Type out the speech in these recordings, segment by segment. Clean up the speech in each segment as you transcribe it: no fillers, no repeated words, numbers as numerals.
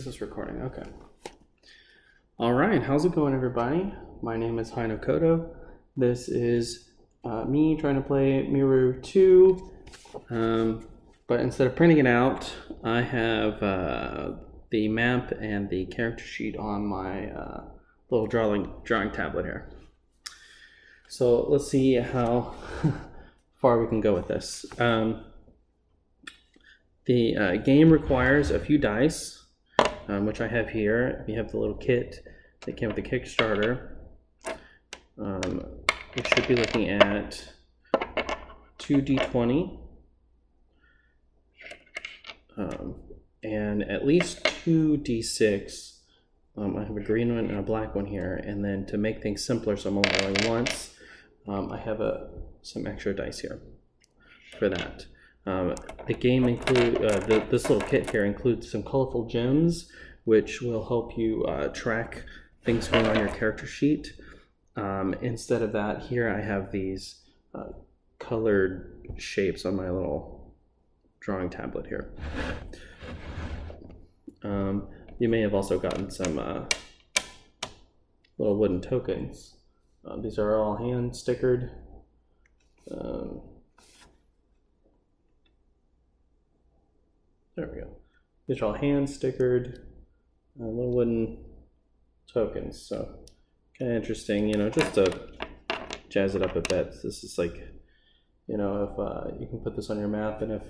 This is recording, okay. All right, how's it going, everybody? My name is Hinokodo. This is me trying to play Miru 2, but instead of printing it out, I have the map and the character sheet on my little drawing tablet here. So let's see how far we can go with this. The game requires a few dice, which I have here. We have the little kit that came with the Kickstarter. We should be looking at 2d20 and at least 2d6. I have a green one and a black one here, and then to make things simpler, so I'm only rolling once, I have some extra dice here for that. The game this little kit here includes some colorful gems, which will help you track things going on your character sheet. Instead of that, here I have these colored shapes on my little drawing tablet here. You may have also gotten some little wooden tokens. These are all hand stickered. There we go. These are all hand stickered little wooden tokens. So kind of interesting, you know, just to jazz it up a bit. This is like, you know, if you can put this on your map, and if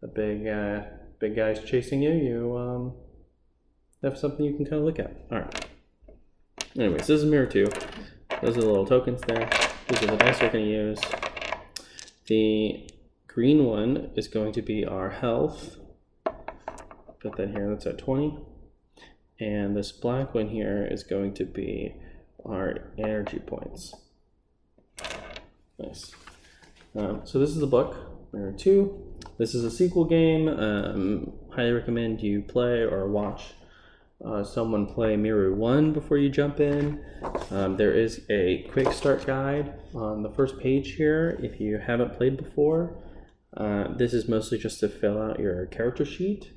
a big guy's chasing you, you have something you can kind of look at. All right. Anyways, this is Miru 2. Those are the little tokens there. These are the dice we're going to use. The green one is going to be our health. Put that here, that's at 20. And this black one here is going to be our energy points. Nice. So this is the book, Miru 2. This is a sequel game. Highly recommend you play or watch someone play Miru 1 before you jump in. There is a quick start guide on the first page here if you haven't played before. This is mostly just to fill out your character sheet,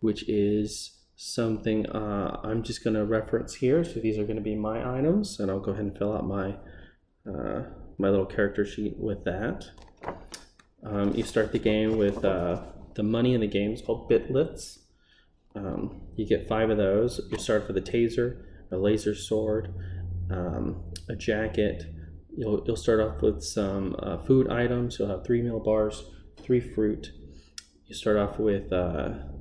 which is something I'm just going to reference here. So these are going to be my items, and I'll go ahead and fill out my my little character sheet with that. You start the game with the money in the game is called bitlets. You get 5 of those. You start with a taser, a laser sword, a jacket. You'll start off with some food items. You'll have 3 meal bars, 3 fruit. You start off with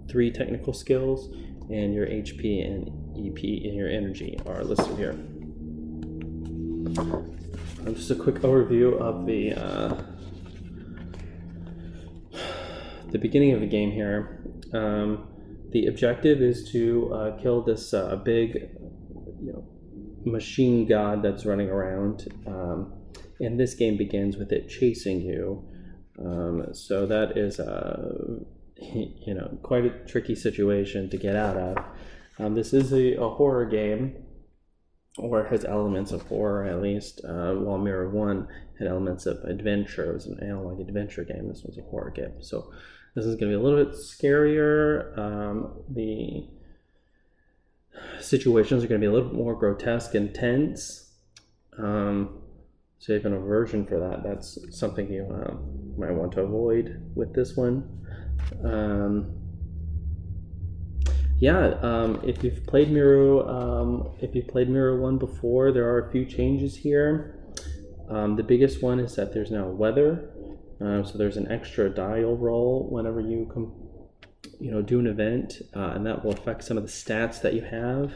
3 technical skills, and your HP and EP and your energy are listed here. Just a quick overview of the beginning of the game here. The objective is to kill this big, machine god that's running around, and this game begins with it chasing you. So that is quite a tricky situation to get out of. This is a horror game, or it has elements of horror at least, while Miru 1 had elements of adventure. It was an analog adventure game. This was a horror game. So this is going to be a little bit scarier. The situations are going to be a little bit more grotesque and tense. So you have an aversion for that. That's something you might want to avoid with this one. If you've played Miru 1 before, there are a few changes here. The biggest one is that there's now weather. So there's an extra die you'll roll whenever you do an event, and that will affect some of the stats that you have.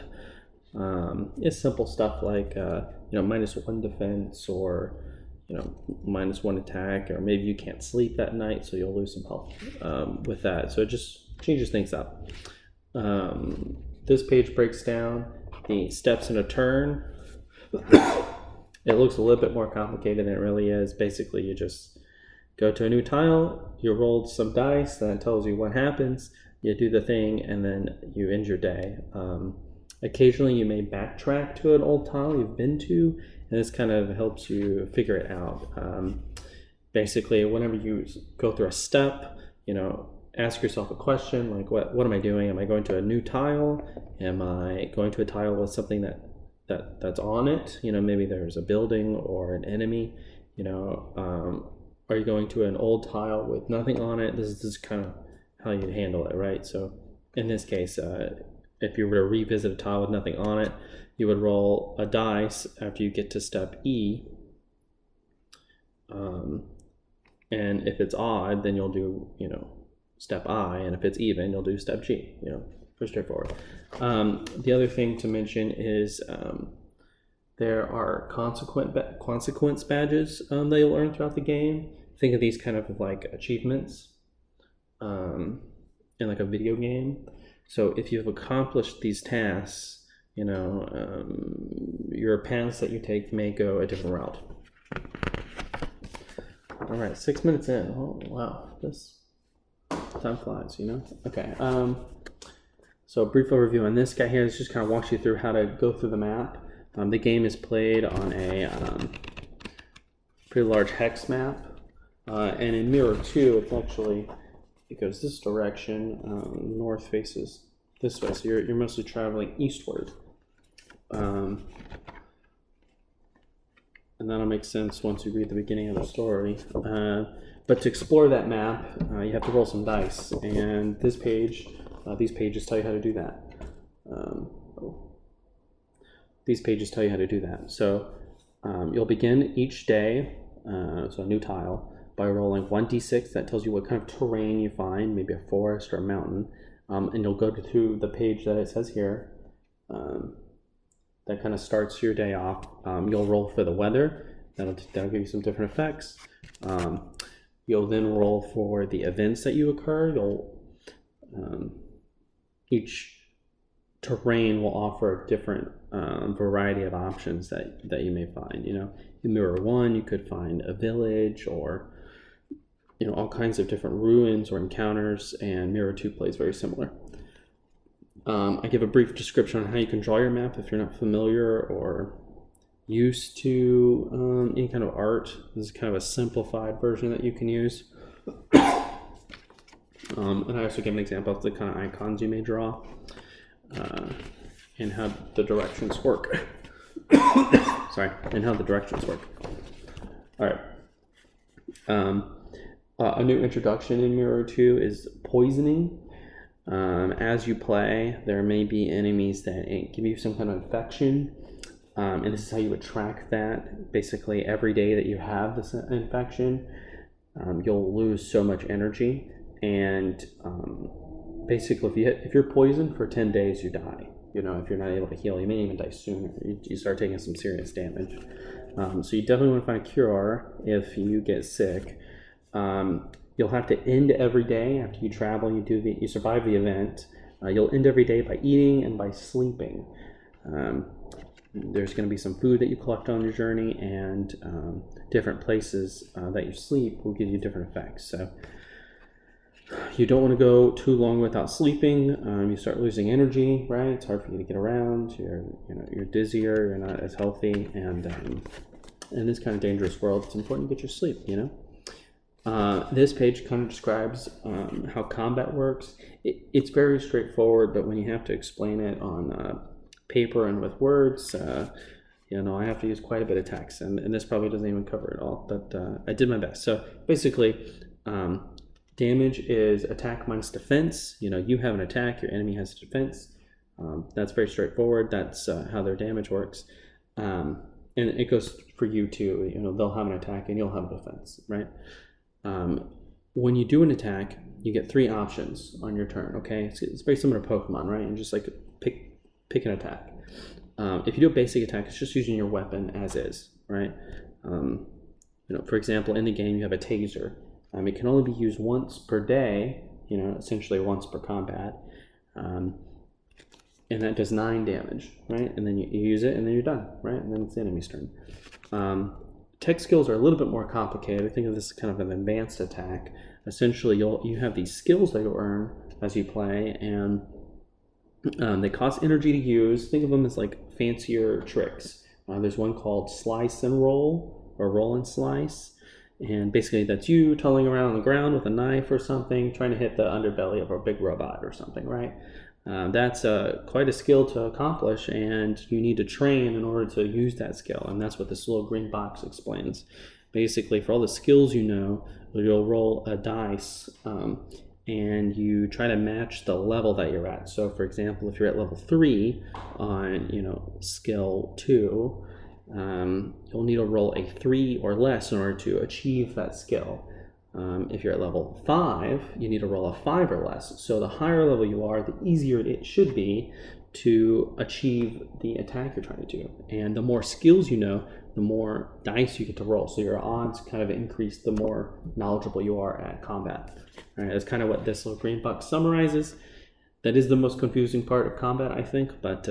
It's simple stuff like -1 defense, or -1 attack, or maybe you can't sleep that night, so you'll lose some health with that. So it just changes things up. This page breaks down the steps in a turn. It looks a little bit more complicated than it really is. Basically, you just go to a new tile, you roll some dice, then it tells you what happens, you do the thing, and then you end your day. Occasionally you may backtrack to an old tile you've been to, and this kind of helps you figure it out. Basically, whenever you go through a step, ask yourself a question like, what am I doing? Am I going to a new tile? Am I going to a tile with something that's on it? You know, maybe there's a building or an enemy. You know, are you going to an old tile with nothing on it? This is kind of how you'd handle it, right? So in this case, if you were to revisit a tile with nothing on it, you would roll a dice after you get to step E. And if it's odd, then you'll do, you know, step I, and if it's even, you'll do step G. You know, pretty straightforward. The other thing to mention is there are consequence badges that you'll earn throughout the game. Think of these kind of like achievements in like a video game. So if you've accomplished these tasks, you know, your paths that you take may go a different route. All right, 6 minutes in. Oh, wow, this time flies, you know? Okay, so a brief overview on this guy here. This just kind of walks you through how to go through the map. The game is played on a pretty large hex map. And in Miru 2, it's actually, it goes this direction, north faces this way, so you're mostly traveling eastward. And that'll make sense once you read the beginning of the story. But to explore that map, you have to roll some dice, and this page, these pages tell you how to do that. These pages tell you how to do that. So you'll begin each day, so a new tile, by rolling 1d6. That tells you what kind of terrain you find, maybe a forest or a mountain. And you'll go to the page that it says here. That kind of starts your day off. You'll roll for the weather. That'll give you some different effects. You'll then roll for the events that you occur. Each terrain will offer a different variety of options that you may find. You know, in Miru 1, you could find a village or, you know, all kinds of different ruins or encounters, and Miru 2 plays very similar. I give a brief description on how you can draw your map if you're not familiar or used to any kind of art. This is kind of a simplified version that you can use. And I also give an example of the kind of icons you may draw and how the directions work. Sorry, and how the directions work. All right. A new introduction in Miru 2 is poisoning. As you play, there may be enemies that give you some kind of infection, and this is how you would track that. Basically, every day that you have this infection, you'll lose so much energy, and basically, if you're poisoned for 10 days, you die. You know, if you're not able to heal, you may even die sooner. You start taking some serious damage. So you definitely want to find a cure if you get sick. You'll have to end every day after you travel. You survive the event. You'll end every day by eating and by sleeping. There's going to be some food that you collect on your journey, and different places that you sleep will give you different effects. So you don't want to go too long without sleeping. You start losing energy, right? It's hard for you to get around. You're dizzier. You're not as healthy, and in this kind of dangerous world, it's important to get your sleep. You know. This page kind of describes how combat works. It's very straightforward, but when you have to explain it on paper and with words, you know, I have to use quite a bit of text, and this probably doesn't even cover it all, but I did my best. So basically, damage is attack minus defense. You know, you have an attack, your enemy has a defense. That's very straightforward. That's how their damage works. And it goes for you too. You know, they'll have an attack and you'll have a defense, right? When you do an attack, you get 3 options on your turn. Okay, it's very similar to Pokemon, right? And just like pick an attack. If you do a basic attack, it's just using your weapon as is, right? You know, for example, in the game you have a taser. It can only be used once per day. You know, essentially once per combat, and that does 9 damage, right? And then you use it, and then you're done, right? And then it's the enemy's turn. Tech skills are a little bit more complicated. I think of this as kind of an advanced attack. Essentially, you have these skills that you'll earn as you play, and they cost energy to use. Think of them as like fancier tricks. There's one called Slice and Roll, or Roll and Slice, And basically that's you tulling around on the ground with a knife or something, trying to hit the underbelly of a big robot or something, right? That's quite a skill to accomplish, and you need to train in order to use that skill, and that's what this little green box explains. Basically, for all the skills you know, you'll roll a dice, and you try to match the level that you're at. So, for example, if you're at level 3 on, skill 2, you'll need to roll a 3 or less in order to achieve that skill. If you're at level 5, you need to roll a 5 or less. So the higher level you are, the easier it should be to achieve the attack you're trying to do. And the more skills you know, the more dice you get to roll. So your odds kind of increase the more knowledgeable you are at combat. All right, that's kind of what this little green box summarizes. That is the most confusing part of combat, I think, but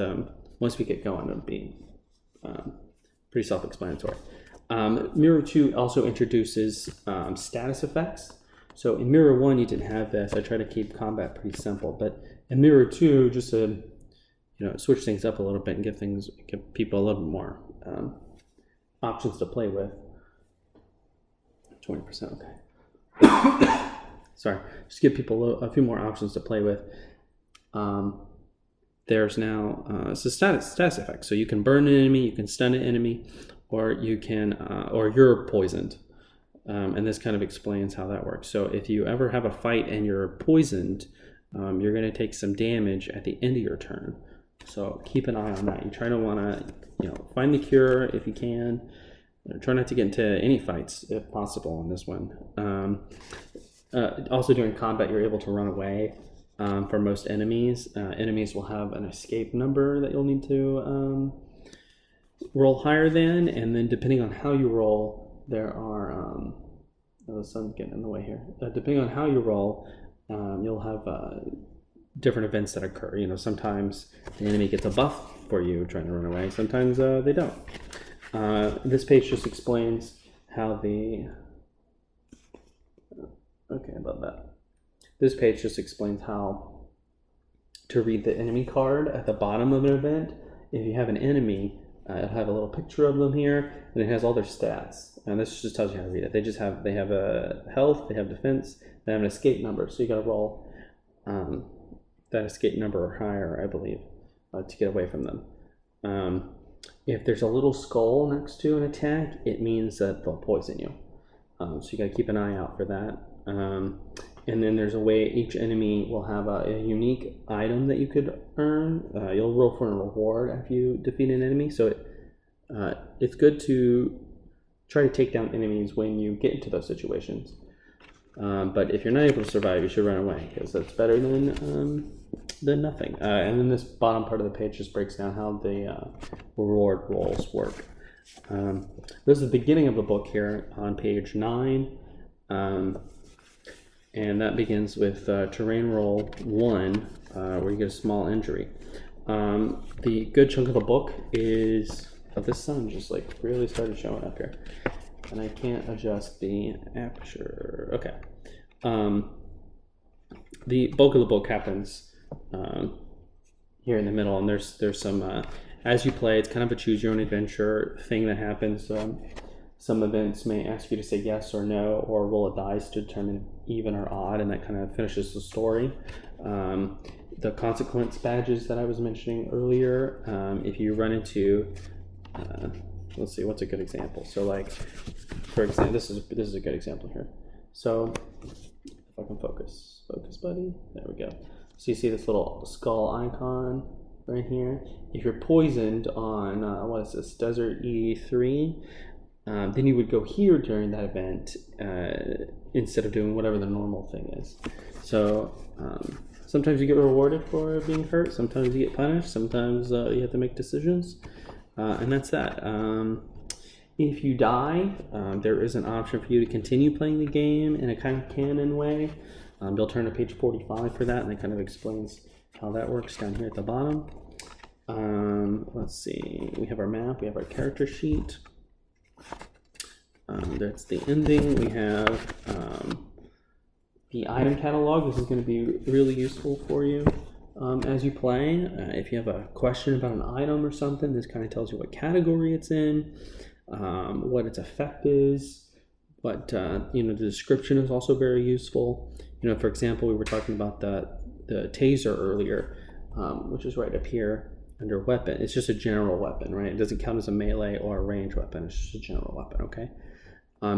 once we get going, it'll be pretty self-explanatory. Miru 2 also introduces status effects. So in Miru 1, you didn't have this. I try to keep combat pretty simple, but in Miru 2, just to switch things up a little bit and give people a little bit more options to play with. 20%, okay. Sorry, just give people a few more options to play with. There's now status effects. So you can burn an enemy, you can stun an enemy, or you can, or you're poisoned. And this kind of explains how that works. So if you ever have a fight and you're poisoned, you're going to take some damage at the end of your turn. So keep an eye on that. You try to want to, find the cure if you can. Try not to get into any fights if possible in this one. Also during combat, you're able to run away for most enemies. Enemies will have an escape number that you'll need to roll higher than, and then depending on how you roll, there are the sun's getting in the way here. Depending on how you roll, you'll have different events that occur. Sometimes the enemy gets a buff for you trying to run away. Sometimes they don't. This page just explains how okay, about that. This page just explains how to read the enemy card at the bottom of an event. If you have an enemy, it'll have a little picture of them here, and it has all their stats. And this just tells you how to read it. They have a health, they have defense, they have an escape number. So you got to roll that escape number or higher, I believe, to get away from them. If there's a little skull next to an attack, it means that they'll poison you. So you got to keep an eye out for that. And then there's a way each enemy will have a unique item that you could earn. You'll roll for a reward after you defeat an enemy. So it's good to try to take down enemies when you get into those situations. But if you're not able to survive, you should run away, because that's better than nothing. And then this bottom part of the page just breaks down how the reward rolls work. This is the beginning of the book here on page 9. And that begins with terrain roll 1, where you get a small injury. The good chunk of the book is, this sun just really started showing up here, and I can't adjust the aperture. Okay. The bulk of the book happens here in the middle, and there's some as you play, it's kind of a choose your own adventure thing that happens. Some events may ask you to say yes or no, or roll a dice to determine even or odd, and that kind of finishes the story. The consequence badges that I was mentioning earlier, if you run into, let's see, what's a good example? So for example, this is a good example here. So if I can focus, buddy, there we go. So you see this little skull icon right here. If you're poisoned on, what is this, Desert E3, then you would go here during that event instead of doing whatever the normal thing is. So sometimes you get rewarded for being hurt, sometimes you get punished, sometimes you have to make decisions, and that's that. If you die, there is an option for you to continue playing the game in a kind of canon way. You'll turn to page 45 for that, and it kind of explains how that works down here at the bottom. Let's see, we have our map, we have our character sheet. That's the ending. We have the item catalog. This is going to be really useful for you as you play. If you have a question about an item or something, this kind of tells you what category it's in, what its effect is, But you know, the description is also very useful. You know, for example, we were talking about the taser earlier, which is right up here under weapon. It's just a general weapon, right? It doesn't count as a melee or a range weapon. It's just a general weapon, okay?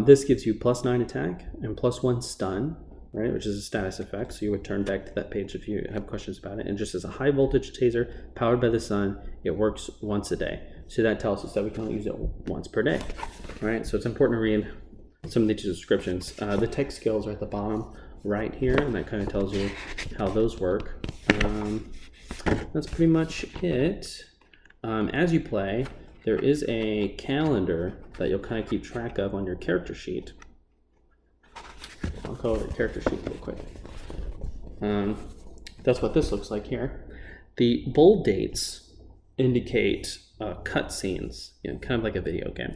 This gives you +9 attack and +1 stun, right? Which is a status effect. So you would turn back to that page if you have questions about it. And just as a high voltage taser powered by the sun, it works once a day. So that tells us that we can only use it once per day, right? So it's important to read some of these descriptions. The tech skills are at the bottom right here, and that kind of tells you how those work. That's pretty much it. As you play, there is a calendar that you'll kind of keep track of on your character sheet. I'll go over the character sheet real quick. That's what this looks like here. The bold dates indicate cutscenes, you know, kind of like a video game,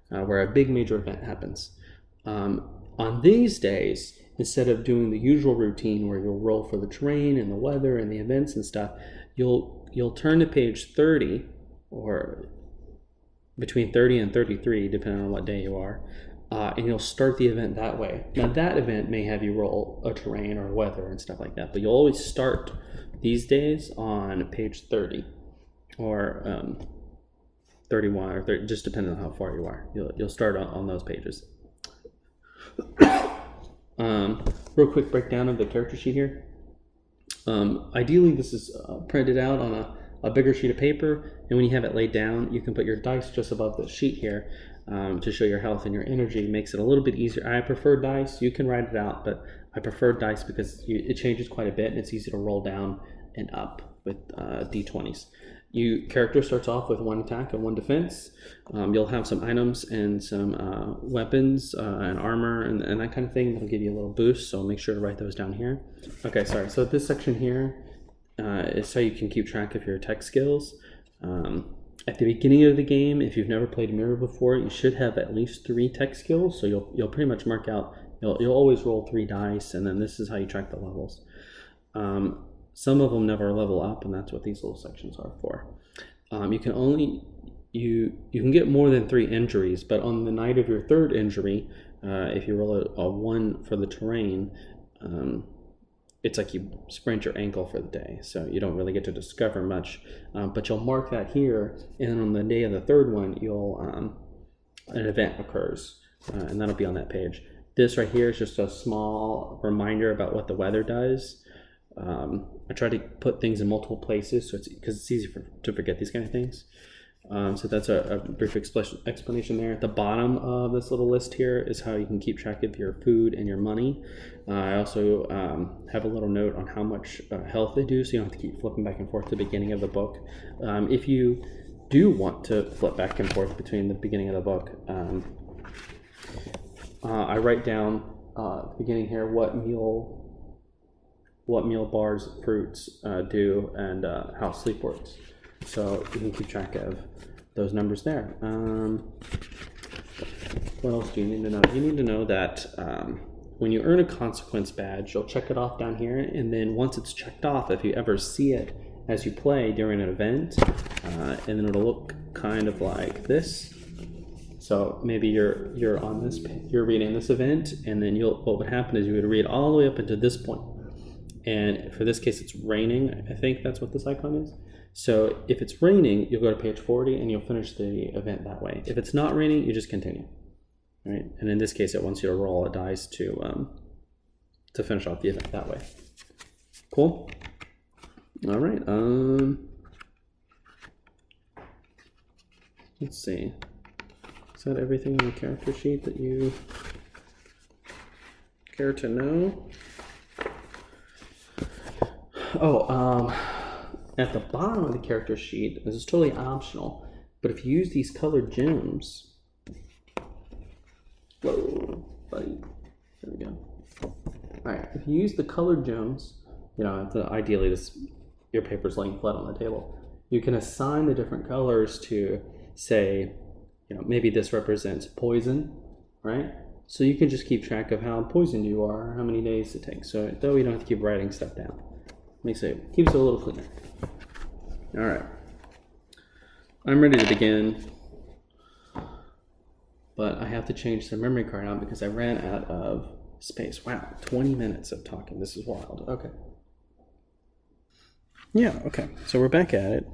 where a big major event happens. On these days, instead of doing the usual routine where you'll roll for the terrain and the weather and the events and stuff, you'll turn to page 30, or between 30 and 33, depending on what day you are, and you'll start the event that way. Now that event may have you roll a terrain or weather and stuff like that, but you'll always start these days on page 30 or 31 or 30, just depending on how far you are. You'll start on those pages. Real quick breakdown of the character sheet here. Ideally, this is printed out on a bigger sheet of paper, and when you have it laid down, you can put your dice just above the sheet here to show your health and your energy. It makes it a little bit easier. I prefer dice. You can write it out, but I prefer dice because it changes quite a bit, and it's easy to roll down and up with d20s. Character starts off with 1 attack and 1 defense. You'll have some items and some weapons and armor and that kind of thing that'll give you a little boost, so make sure to write those down here. Okay, sorry. So this section here is how you can keep track of your tech skills. At the beginning of the game, if you've never played Miru before, you should have at least 3 tech skills, so you'll pretty much mark out, you'll always roll 3 dice, and then this is how you track the levels. Some of them never level up, and that's what these little sections are for. You can get more than 3 injuries, but on the night of your 3rd injury, if you roll a 1 for the terrain, it's like you sprained your ankle for the day, so you don't really get to discover much. But you'll mark that here, and then on the day of the 3rd one, an event occurs, and that'll be on that page. This right here is just a small reminder about what the weather does. I try to put things in multiple places because it's easy to forget these kind of things. So that's a brief explanation there. At the bottom of this little list here is how you can keep track of your food and your money. I also have a little note on how much health they do, so you don't have to keep flipping back and forth to the beginning of the book. If you do want to flip back and forth between the beginning of the book, I write down at the beginning here what meal bars, fruits do, and how sleep works. So you can keep track of those numbers there. What else do you need to know? You need to know that when you earn a consequence badge, you'll check it off down here, and then once it's checked off, if you ever see it as you play during an event, and then it'll look kind of like this. So maybe you're on this, you're reading this event, and then what would happen is you would read all the way up into this point. And for this case, it's raining. I think that's what this icon is. So if it's raining, you'll go to page 40 and you'll finish the event that way. If it's not raining, you just continue, right? And in this case, it wants you to roll a dice to finish off the event that way. Cool. All right. Let's see. Is that everything on the character sheet that you care to know? At the bottom of the character sheet, this is totally optional, but if you use these colored gems, whoa, buddy, there we go. All right, if you use the colored gems, ideally your paper's laying flat on the table, you can assign the different colors to, say, maybe this represents poison, right? So you can just keep track of how poisoned you are, how many days it takes. So though you don't have to keep writing stuff down. Keeps it a little cleaner. All right, I'm ready to begin. but I have to change the memory card out because I ran out of space. Wow, 20 minutes of talking. This is wild. Okay. Yeah, okay. So we're back at it.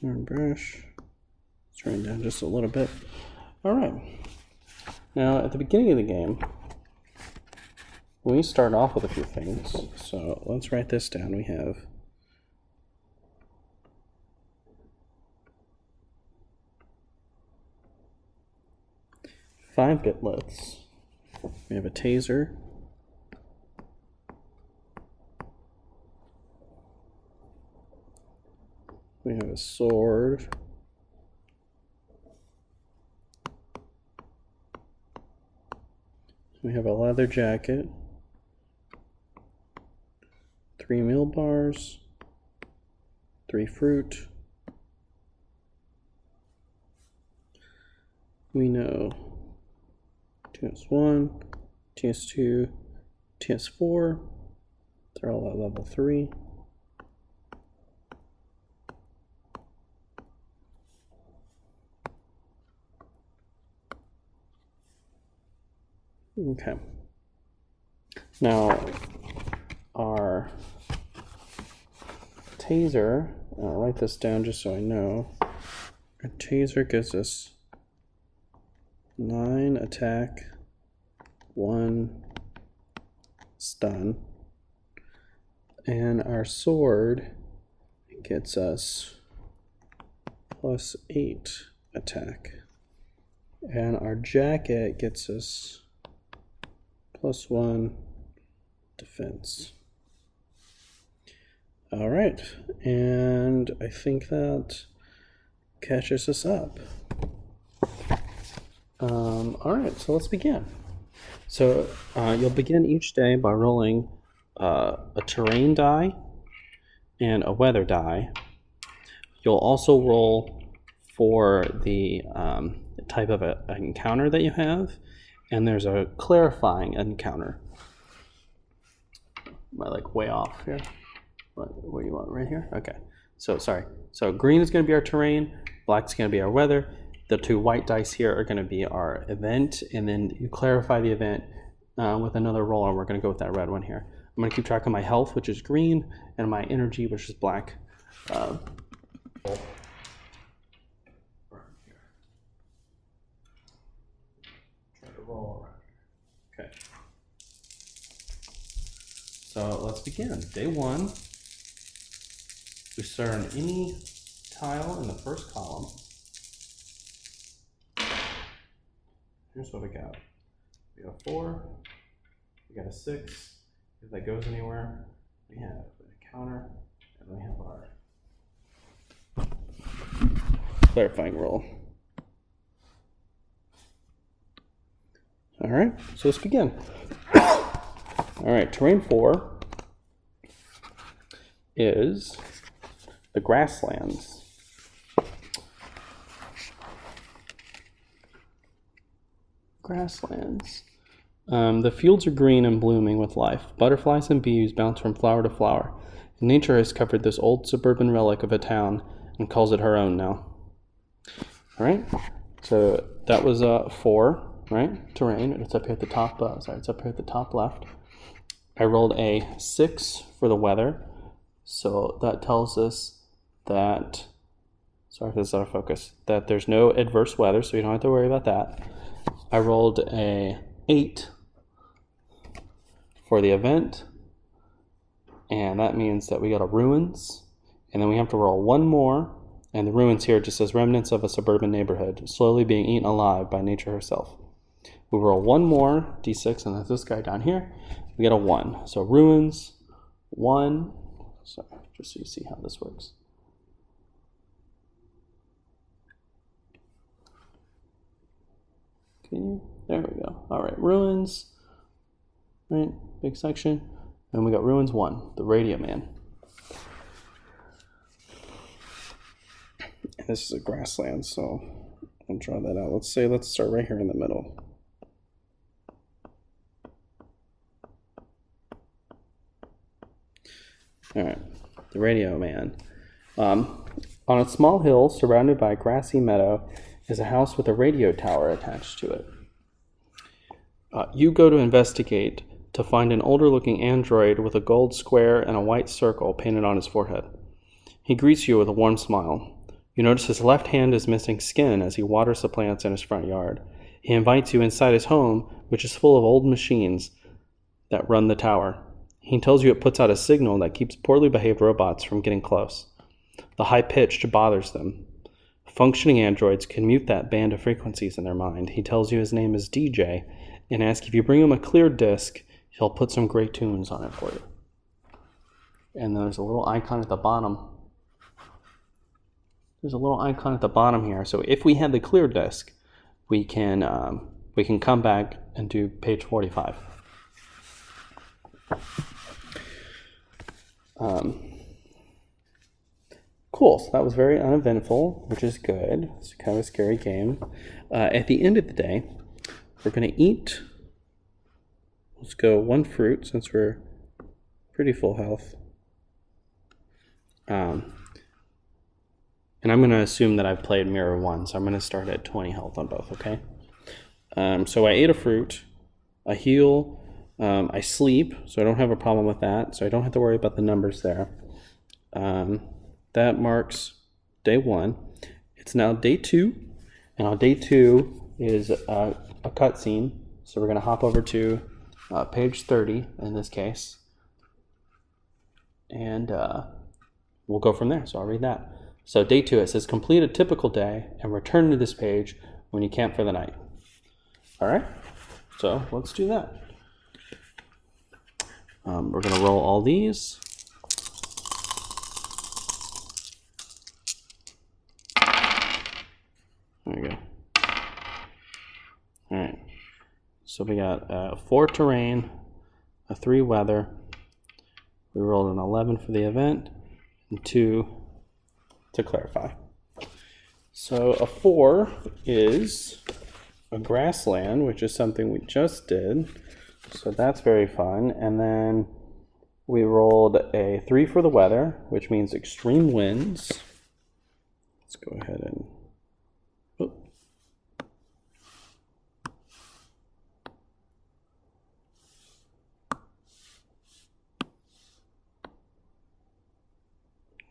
Brush. Turn down just a little bit. All right. Now, at the beginning of the game, we start off with a few things. So let's write this down. We have 5 bitlets. We have a taser. We have a sword. We have a leather jacket. 3 meal bars. 3 fruit. We know TS1, TS2, TS4. They're all at level 3. Okay. Now, our taser, I'll write this down just so I know. Our taser gives us 9 attack, 1 stun, and our sword gets us +8 attack, and our jacket gets us +1 defense. All right, and I think that catches us up. All right, so let's begin. So you'll begin each day by rolling a terrain die and a weather die. You'll also roll for the type of an encounter that you have, and there's a clarifying encounter. Am I like way off here? What do you want, right here? Okay, so sorry. So green is going to be our terrain, black is going to be our weather. The 2 white dice here are going to be our event, and then you clarify the event with another roll, and we're going to go with that red one here. I'm going to keep track of my health, which is green, and my energy, which is black. Try to roll around. Okay. So let's begin. Day 1. We start on any tile in the first column. Here's what we got. We got a 4, we got a 6. If that goes anywhere, we have a counter, and we have our clarifying roll. All right, so let's begin. All right, terrain 4 is the grasslands. Grasslands. The fields are green and blooming with life. Butterflies and bees bounce from flower to flower. Nature has covered this old suburban relic of a town and calls it her own now. All right, so that was 4, right? Terrain. It's up here at the top. It's up here at the top left. I rolled a 6 for the weather, so that tells us that. Sorry if this is out of focus. That there's no adverse weather, so you don't have to worry about that. I rolled a 8 for the event, and that means that we got a ruins, and then we have to roll 1 more, and the ruins here just says remnants of a suburban neighborhood slowly being eaten alive by nature herself. We roll 1 more d6, and that's this guy down here. We get a 1. So ruins, 1. So just so you see how this works. There we go. All right, ruins. Right, big section. And we got ruins 1, the radio man. And this is a grassland, so I'll draw that out. Let's start right here in the middle. All right, the radio man. On a small hill surrounded by a grassy meadow is a house with a radio tower attached to it. You go to investigate to find an older-looking android with a gold square and a white circle painted on his forehead. He greets you with a warm smile. You notice his left hand is missing skin as he waters the plants in his front yard. He invites you inside his home, which is full of old machines that run the tower. He tells you it puts out a signal that keeps poorly behaved robots from getting close. The high-pitched bothers them. Functioning androids can mute that band of frequencies in their mind. He tells you his name is DJ and asks if you bring him a clear disc, he'll put some great tunes on it for you. And there's a little icon at the bottom. There's a little icon at the bottom here. So if we had the clear disc, we can come back and do page 45. Cool, so that was very uneventful, which is good. It's kind of a scary game. At the end of the day, we're going to eat. Let's go one fruit since we're pretty full health. And I'm going to assume that I've played Miru 1, so I'm going to start at 20 health on both, okay? So I ate a fruit, I heal, I sleep, so I don't have a problem with that, so I don't have to worry about the numbers there. That marks day 1. It's now day 2, and on day 2 is a cutscene, so we're going to hop over to page 30 in this case, and we'll go from there, so I'll read that. So day 2, it says, complete a typical day and return to this page when you camp for the night. All right, so let's do that. We're going to roll all these. There we go. All right, so we got 4 terrain, a 3 weather. We rolled an 11 for the event and 2 to clarify. So a 4 is a grassland, which is something we just did. So that's very fun. And then we rolled a 3 for the weather, which means extreme winds. Let's go ahead and... Oh.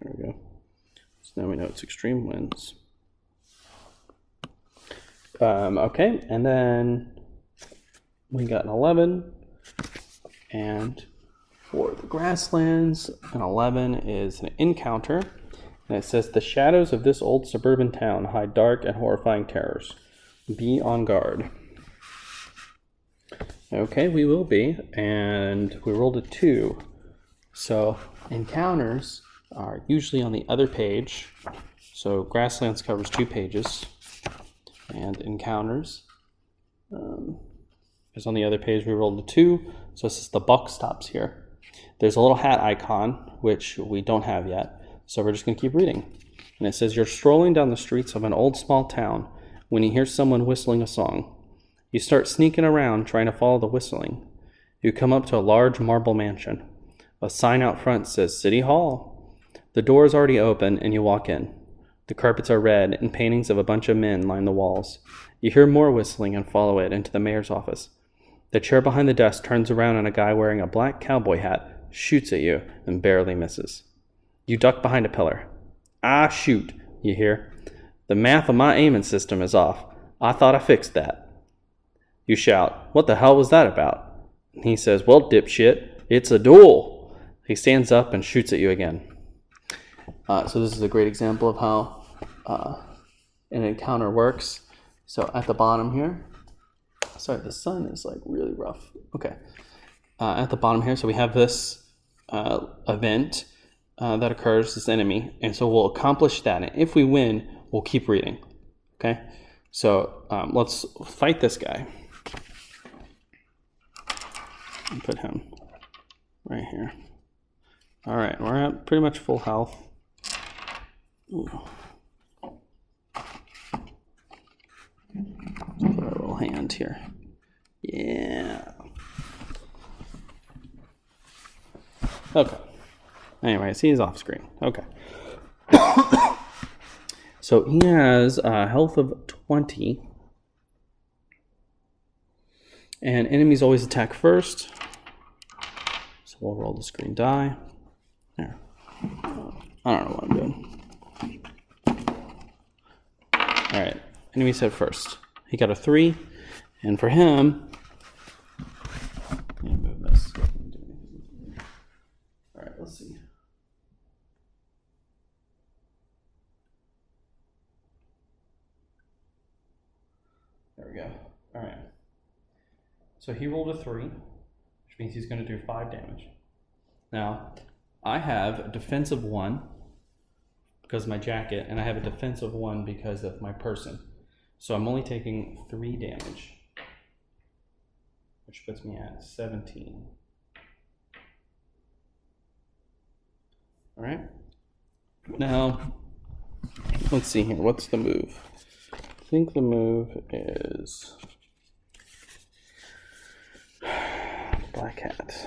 There we go. So now we know it's extreme winds. Okay, and then we got an 11, and for the grasslands, an 11 is an encounter, and it says, the shadows of this old suburban town hide dark and horrifying terrors. Be on guard. Okay, we will be, and we rolled a 2. So encounters are usually on the other page. So grasslands covers 2 pages, and encounters is on the other page. We rolled a 2, so this is the buck stops here. There's a little hat icon, which we don't have yet, so we're just going to keep reading. And it says, you're strolling down the streets of an old small town when you hear someone whistling a song. You start sneaking around trying to follow the whistling. You come up to a large marble mansion. A sign out front says City Hall. The door is already open and you walk in. The carpets are red and paintings of a bunch of men line the walls. You hear more whistling and follow it into the mayor's office. The chair behind the desk turns around and a guy wearing a black cowboy hat shoots at you and barely misses. You duck behind a pillar. Ah, shoot, you hear. The math of my aiming system is off. I thought I fixed that. You shout, what the hell was that about? And he says, well, dipshit, it's a duel. He stands up and shoots at you again. So this is a great example of how an encounter works. So at the bottom here, sorry, the sun is like really rough. Okay. At the bottom here, so we have this event that occurs, this enemy, and so we'll accomplish that. And if we win, we'll keep reading. Okay. So let's fight this guy. And put him right here. All right, we're at pretty much full health. Ooh. Let's put our little hand here. Yeah. Okay. Anyways, he's off screen. Okay. So he has a health of 20. And enemies always attack first. So we'll roll this green die. There. I don't know what I'm doing. Alright, enemy said first. He got a 3. And for him, let me move this. Alright, let's see. There we go. Alright. So he rolled a 3, which means he's going to do 5 damage. Now, I have a defensive 1 because of my jacket, and I have a defensive 1 because of my person. So I'm only taking 3 damage, which puts me at 17. All right. Now, let's see here. What's the move? I think the move is Black Hat.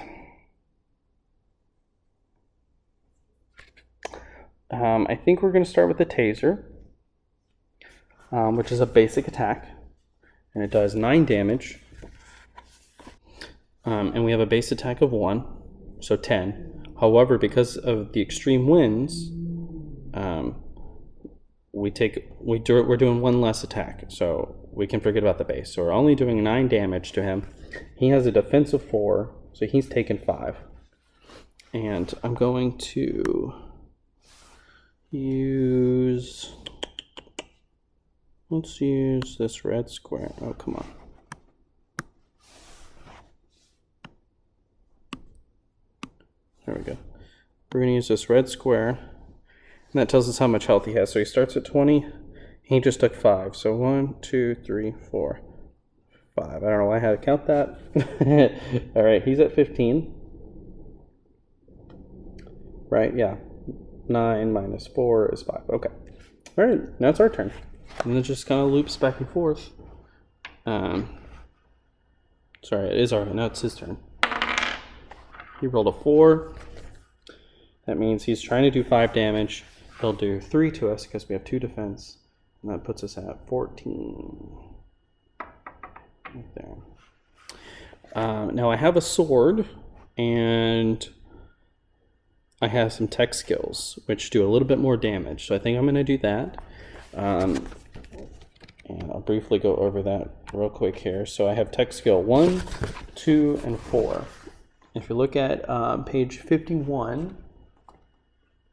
I think we're going to start with the taser, which is a basic attack, and it does 9 damage. And we have a base attack of 1, so 10. However, because of the extreme winds, we're doing 1 less attack, so we can forget about the base. So we're only doing 9 damage to him. He has a defensive 4, so he's taken 5. And I'm going to let's use this red square. Oh, come on. There we go. We're going to use this red square, and that tells us how much health he has. So he starts at 20. He just took 5. So 1, 2, 3, 4, 5. I don't know why I had to count that. All right, he's at 15. Right, yeah. 9 minus 4 is 5. Okay. All right, now it's our turn. And it just kind of loops back and forth. Sorry, it is our, now it's his turn. He rolled a 4. That means he's trying to do 5 damage. He'll do 3 to us because we have 2 defense. And that puts us at 14. Right there. Now I have a sword, and I have some tech skills, which do a little bit more damage. So I think I'm going to do that. And I'll briefly go over that real quick here. So I have tech skill 1, 2, and 4. If you look at page 51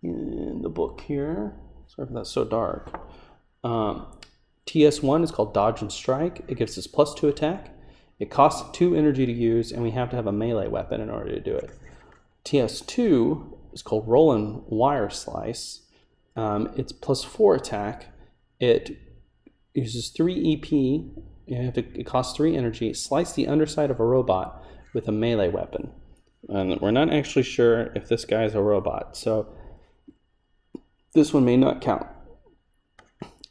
in the book here, sorry if that's so dark. TS1 is called Dodge and Strike. It gives us +2 attack. It costs 2 energy to use, and we have to have a melee weapon in order to do it. TS2 is called Roll and Wire Slice. It's +4 attack. It uses 3 EP. It costs 3 energy. Slice the underside of a robot with a melee weapon. And we're not actually sure if this guy's a robot, so this one may not count.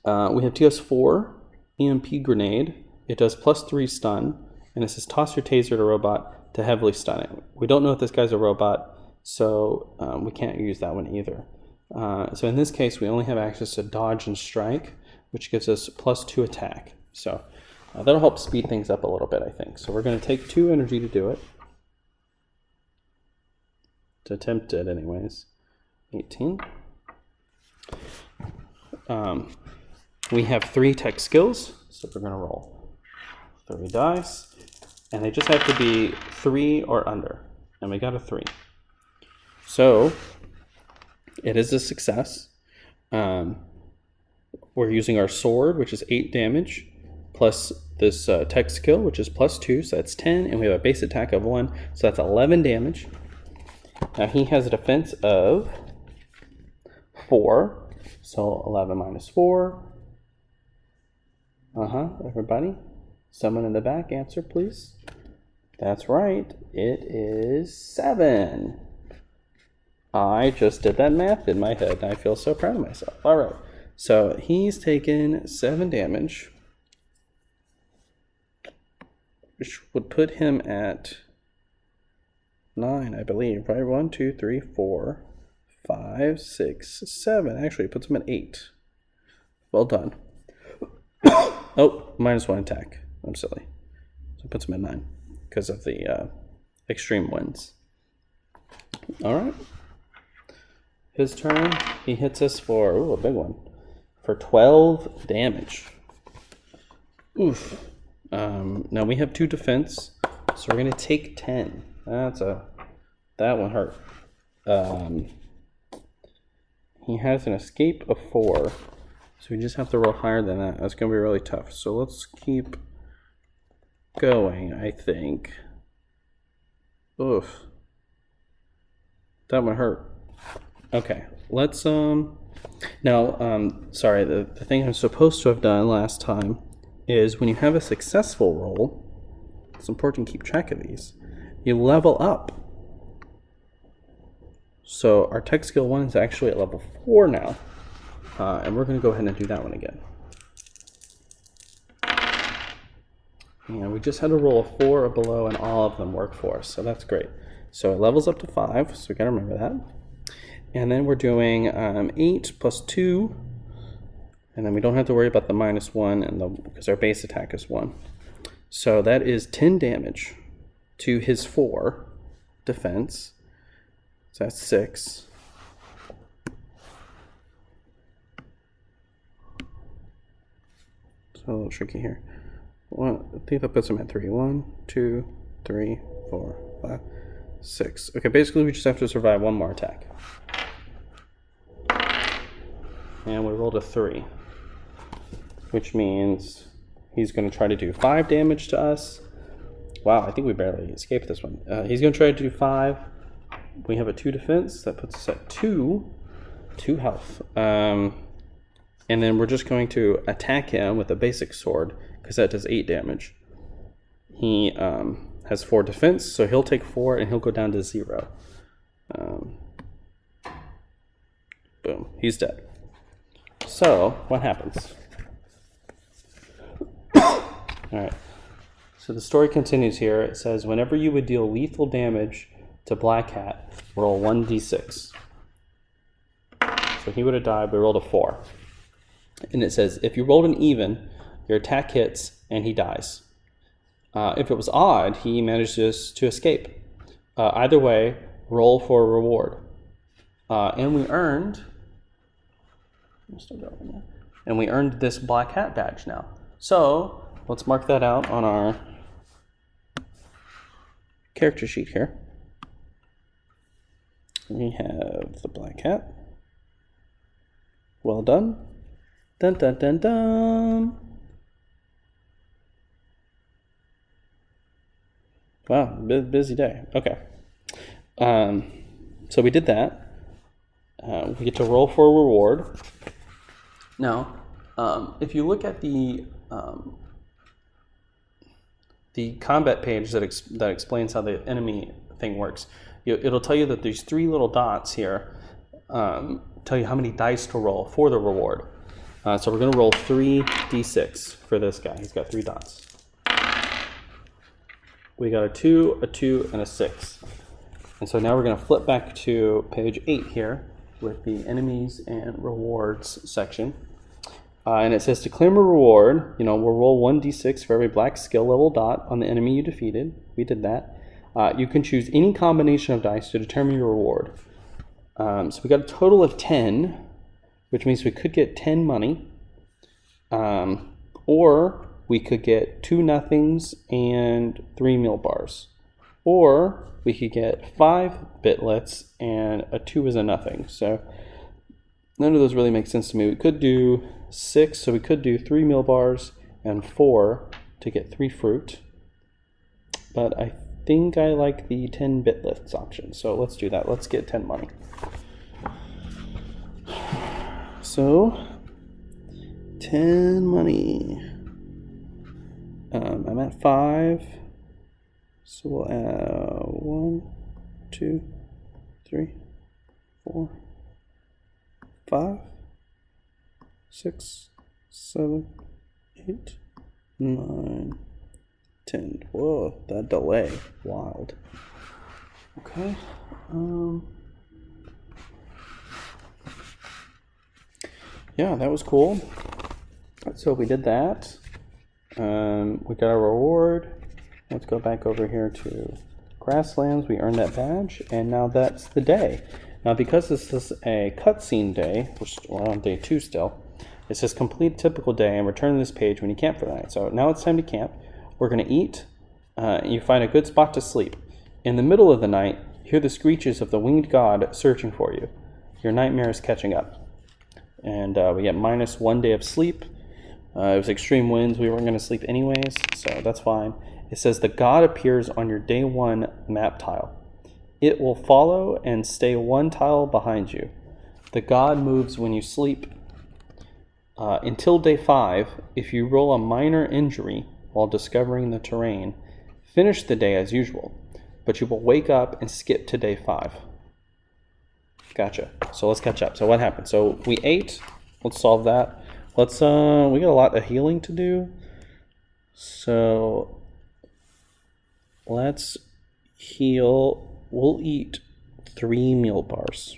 We have TS4, EMP Grenade. It does +3 stun, and it says toss your taser at a robot to heavily stun it. We don't know if this guy's a robot, so we can't use that one either. So in this case, we only have access to Dodge and Strike, which gives us +2 attack. So that'll help speed things up a little bit, I think. So we're going to take 2 energy to do it. To attempt it anyways. 18. We have 3 tech skills, so we're going to roll 3 dice, and they just have to be 3 or under, and we got a 3. So it is a success. We're using our sword, which is 8 damage, plus this tech skill, which is +2, so that's 10, and we have a base attack of 1, so that's 11 damage. Now he has a defense of 4, so 11 minus 4. Everybody? Someone in the back, answer please. That's right, it is 7. I just did that math in my head, and I feel so proud of myself. All right, so he's taken 7 damage, which would put him at 9, I believe, right? 1, 2, 3, 4, 5, 6, 7. Actually, it puts him at 8. Well done. Oh, -1 attack. I'm silly. So it puts him at 9 because of the extreme winds. All right. His turn. He hits us for, ooh, a big one, for 12 damage. Oof. Now we have 2 defense, so we're going to take 10. That one hurt. He has an escape of 4, so we just have to roll higher than that. That's going to be really tough. So let's keep going, I think. Oof. That one hurt. Okay, let's, sorry, the thing I'm supposed to have done last time is when you have a successful roll, it's important to keep track of these, you level up. So our tech skill 1 is actually at level 4 now, and we're going to go ahead and do that one again. And we just had to roll a 4 or below, and all of them work for us, so that's great. So it levels up to 5, so we got to remember that. And then we're doing 8 plus 2, and then we don't have to worry about the -1 and because our base attack is 1. So that is 10 damage to his 4 defense. So that's 6. So a little tricky here. I think that puts him at 3. 1, 2, 3, 4, 5, 6. Okay, basically we just have to survive 1 more attack. And we rolled a 3, which means he's going to try to do 5 damage to us. Wow, I think we barely escaped this one. He's going to try to do 5. We have a 2 defense. That puts us at 2 health. And then we're just going to attack him with a basic sword, because that does 8 damage. He has 4 defense, so he'll take 4 and he'll go down to 0. Boom, he's dead. So, what happens? Alright, so the story continues here. It says, whenever you would deal lethal damage to Black Cat, roll 1d6. So he would have died, we rolled a 4. And it says, if you rolled an even, your attack hits and he dies. If it was odd, he manages to escape. Either way, roll for a reward. And we earned this Black Hat badge now. So let's mark that out on our character sheet here. We have the Black Hat. Well done. Dun dun dun dun. Wow, busy day. Okay. So we did that. We get to roll for a reward. Now, if you look at the combat page that explains how the enemy thing works, it'll tell you that there's 3 little dots here, tell you how many dice to roll for the reward. So we're going to roll 3d6 for this guy. He's got 3 dots. We got a 2, a 2, and a 6. And so now we're going to flip back to page 8 here with the enemies and rewards section. And it says to claim a reward, we'll roll 1d6 for every black skill level dot on the enemy you defeated. We did that. You can choose any combination of dice to determine your reward. So we got a total of 10, which means we could get 10 money. Or we could get 2 nothings and 3 meal bars. Or we could get 5 bitlets and a 2 is a nothing. So none of those really make sense to me. We could do 6, so we could do 3 meal bars and 4 to get 3 fruit. But I think I like the 10 bitlets option, so let's do that. Let's get 10 money. So 10 money. I'm at 5. So we'll add 1, 2, 3, 4, 5, 6, 7, 8, 9, 10. Whoa, that delay. Wild. Okay. Yeah, that was cool. So we did that. We got our reward. Let's go back over here to Grasslands. We earned that badge, and now that's the day. Now, because this is a cutscene day, which we're on day 2 still, it says complete typical day and return to this page when you camp for the night. So now it's time to camp. We're going to eat. You find a good spot to sleep. In the middle of the night, you hear the screeches of the winged god searching for you. Your nightmare is catching up. And we get -1 day of sleep. It was extreme winds. We weren't going to sleep anyways, so that's fine. It says the god appears on your day 1 map tile. It will follow and stay 1 tile behind you. The god moves when you sleep. Until day 5, if you roll a minor injury while discovering the terrain, finish the day as usual, but you will wake up and skip to day 5. Gotcha. So let's catch up. So what happened? So we ate. Let's solve that. Let's we got a lot of healing to do. So let's heal. We'll eat 3 meal bars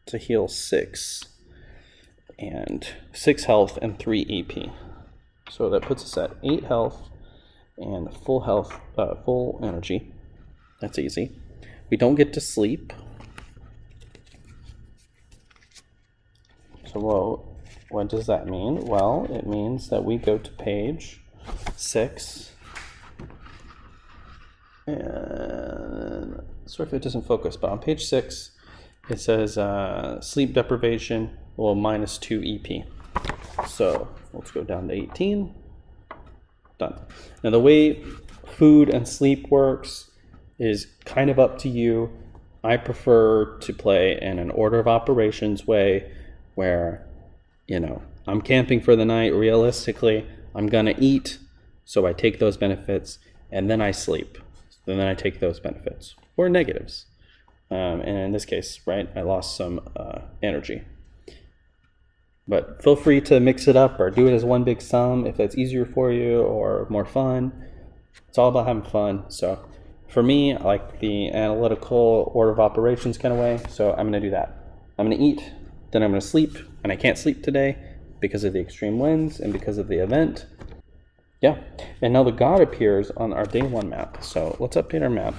to heal 6 and 6 health and 3 EP. So that puts us at 8 health and full health, full energy. That's easy. We don't get to sleep. So what does that mean? Well, it means that we go to page 6. And sorry if it doesn't focus, but on page 6, it says sleep deprivation, well, -2 EP. So let's go down to 18. Done. Now the way food and sleep works is kind of up to you. I prefer to play in an order of operations way where, you know, I'm camping for the night. Realistically, I'm gonna eat, so I take those benefits, and then I sleep. And then I take those benefits, or negatives. And in this case, right, I lost some energy. But feel free to mix it up or do it as one big sum if that's easier for you or more fun. It's all about having fun. So for me, I like the analytical order of operations kind of way. So I'm going to do that. I'm going to eat, then I'm going to sleep. And I can't sleep today because of the extreme winds and because of the event. Yeah, and now the god appears on our day 1 map. So let's update our map.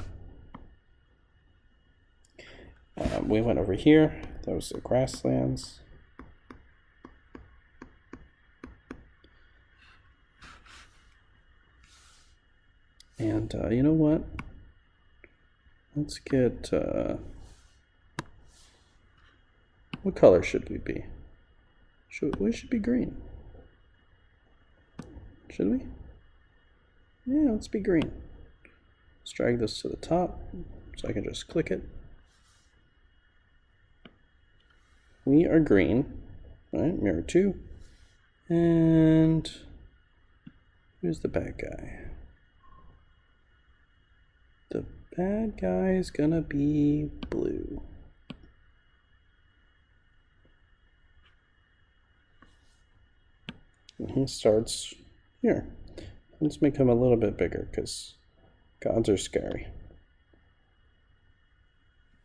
We went over here. That was the grasslands. And you know what? Let's get, what color should we be? We should be green. Should we? Yeah, let's be green. Let's drag this to the top so I can just click it. We are green. All right, mirror 2. And who's the bad guy? The bad guy is gonna be blue. And he starts here. Let's make him a little bit bigger because gods are scary.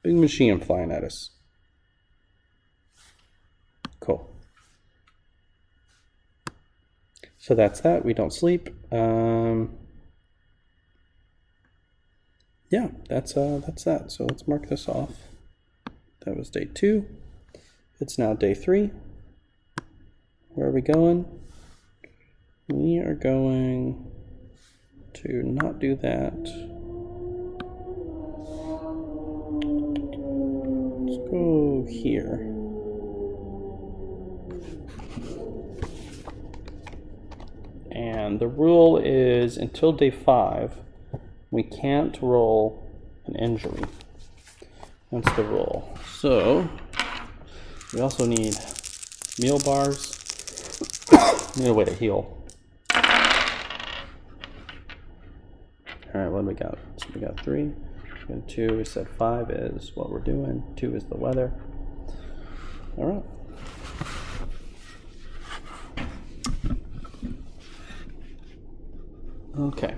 Big machine flying at us. Cool. So that's that. We don't sleep. Yeah, that's that. So let's mark this off. That was day 2. It's now day 3. Where are we going? We are going to not do that. Let's go here. And the rule is until day 5, we can't roll an injury. That's the rule. So we also need meal bars. Need a way to heal. All right, what do we got? So we got 3, we got 2. We said 5 is what we're doing. 2 is the weather. All right. Okay,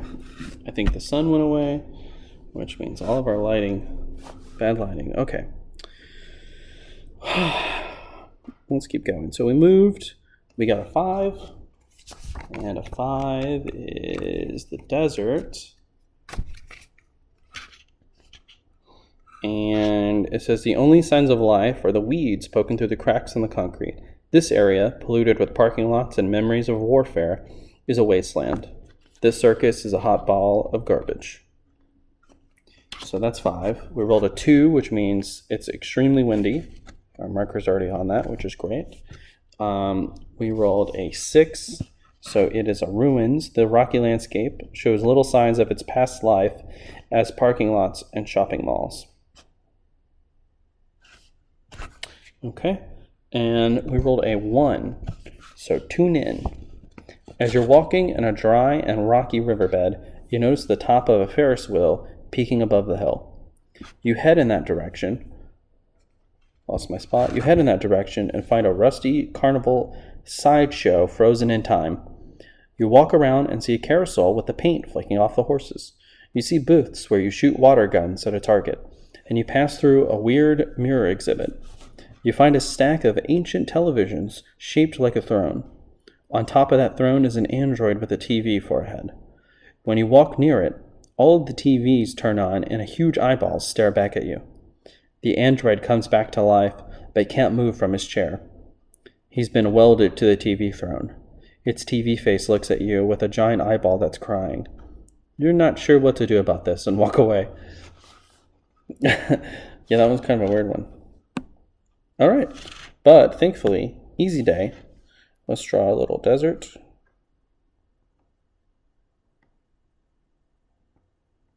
I think the sun went away, which means all of our lighting, bad lighting. Okay. Let's keep going. So we moved We got a 5, and a 5 is the desert. And it says the only signs of life are the weeds poking through the cracks in the concrete. This area, polluted with parking lots and memories of warfare, is a wasteland. This circus is a hot ball of garbage. So that's 5. We rolled a 2, which means it's extremely windy. Our marker's already on that, which is great. We rolled a 6, so it is a ruins. The rocky landscape shows little signs of its past life as parking lots and shopping malls. Okay, and we rolled a 1, so tune in. As you're walking in a dry and rocky riverbed, you notice the top of a Ferris wheel peeking above the hill. You head in that direction. Lost my spot. You head in that direction and find a rusty carnival sideshow frozen in time. You walk around and see a carousel with the paint flaking off the horses. You see booths where you shoot water guns at a target, and you pass through a weird mirror exhibit. You find a stack of ancient televisions shaped like a throne. On top of that throne is an android with a TV for a head. When you walk near it, all of the TVs turn on and a huge eyeball stare back at you. The android comes back to life, but can't move from his chair. He's been welded to the TV throne. Its TV face looks at you with a giant eyeball that's crying. You're not sure what to do about this and walk away. Yeah, that was kind of a weird one. All right, but thankfully, easy day. Let's draw a little desert.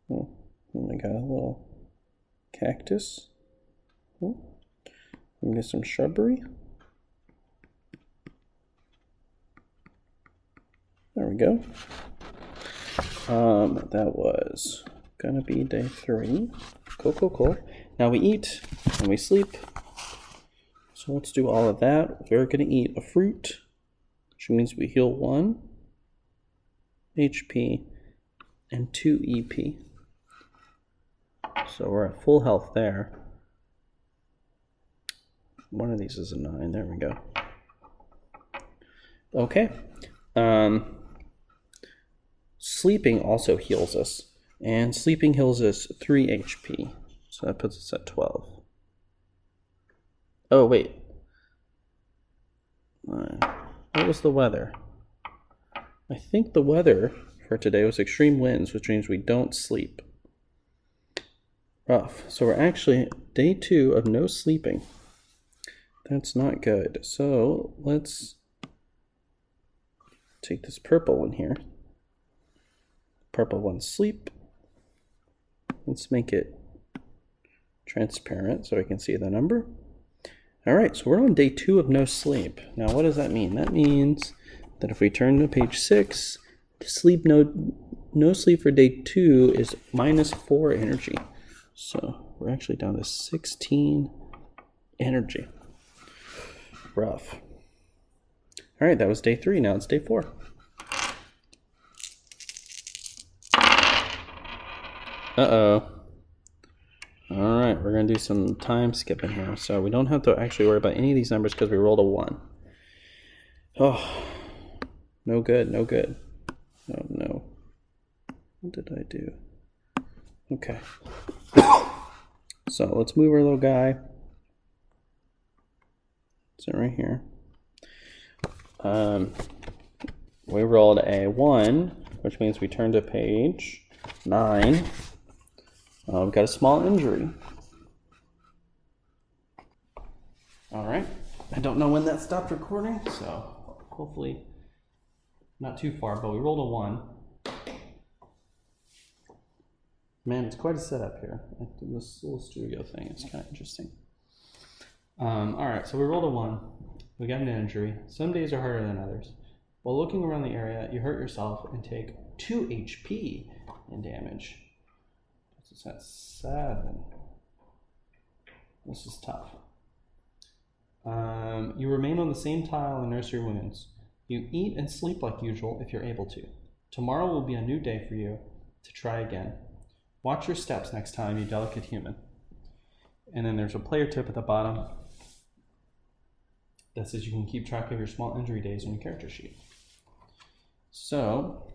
And we got a little cactus. We get some shrubbery. There we go. That was gonna be day 3. Cool. Now we eat and we sleep. So let's do all of that. We're gonna eat a fruit, which means we heal 1 HP and 2 EP. So we're at full health there. One of these is a 9. There we go. Okay. Sleeping also heals us. And sleeping heals us 3 HP. So that puts us at 12. Oh, wait. What was the weather? I think the weather for today was extreme winds, which means we don't sleep. Rough. So we're actually day 2 of no sleeping. That's not good. So let's take this purple one here. Purple one, sleep. Let's make it transparent so I can see the number. All right, so we're on day 2 of no sleep. Now, what does that mean? That means that if we turn to page 6, no sleep for day 2 is -4 energy. So we're actually down to 16 energy. Rough. All right, that was day 3. Now it's day 4. Uh-oh. All right, we're going to do some time skipping here. So we don't have to actually worry about any of these numbers because we rolled a 1. Oh, no good. Oh, no. What did I do? Okay. So let's move our little guy. So right here. We rolled a 1, which means we turn to page 9. We've got a small injury. All right. I don't know when that stopped recording, so hopefully not too far, but we rolled a 1. Man, it's quite a setup here. This little studio thing is kind of interesting. All right, so we rolled a 1. We got an injury. Some days are harder than others. While looking around the area, you hurt yourself and take 2 HP in damage. This is at 7. This is tough. You remain on the same tile and nurse your wounds. You eat and sleep like usual if you're able to. Tomorrow will be a new day for you to try again. Watch your steps next time, you delicate human. And then there's a player tip at the bottom. that says you can keep track of your small injury days on your character sheet. So,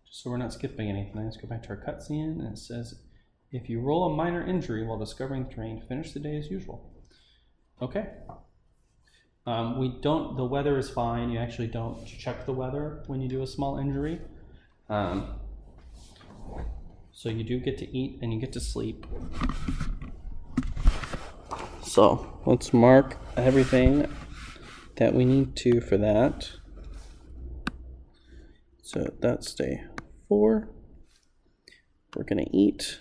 just so we're not skipping anything, let's go back to our cutscene, and it says, if you roll a minor injury while discovering the terrain, finish the day as usual. Okay. The weather is fine. You actually don't check the weather when you do a small injury. So you do get to eat and you get to sleep. So let's mark everything that we need to for that. So that's day 4. We're gonna eat.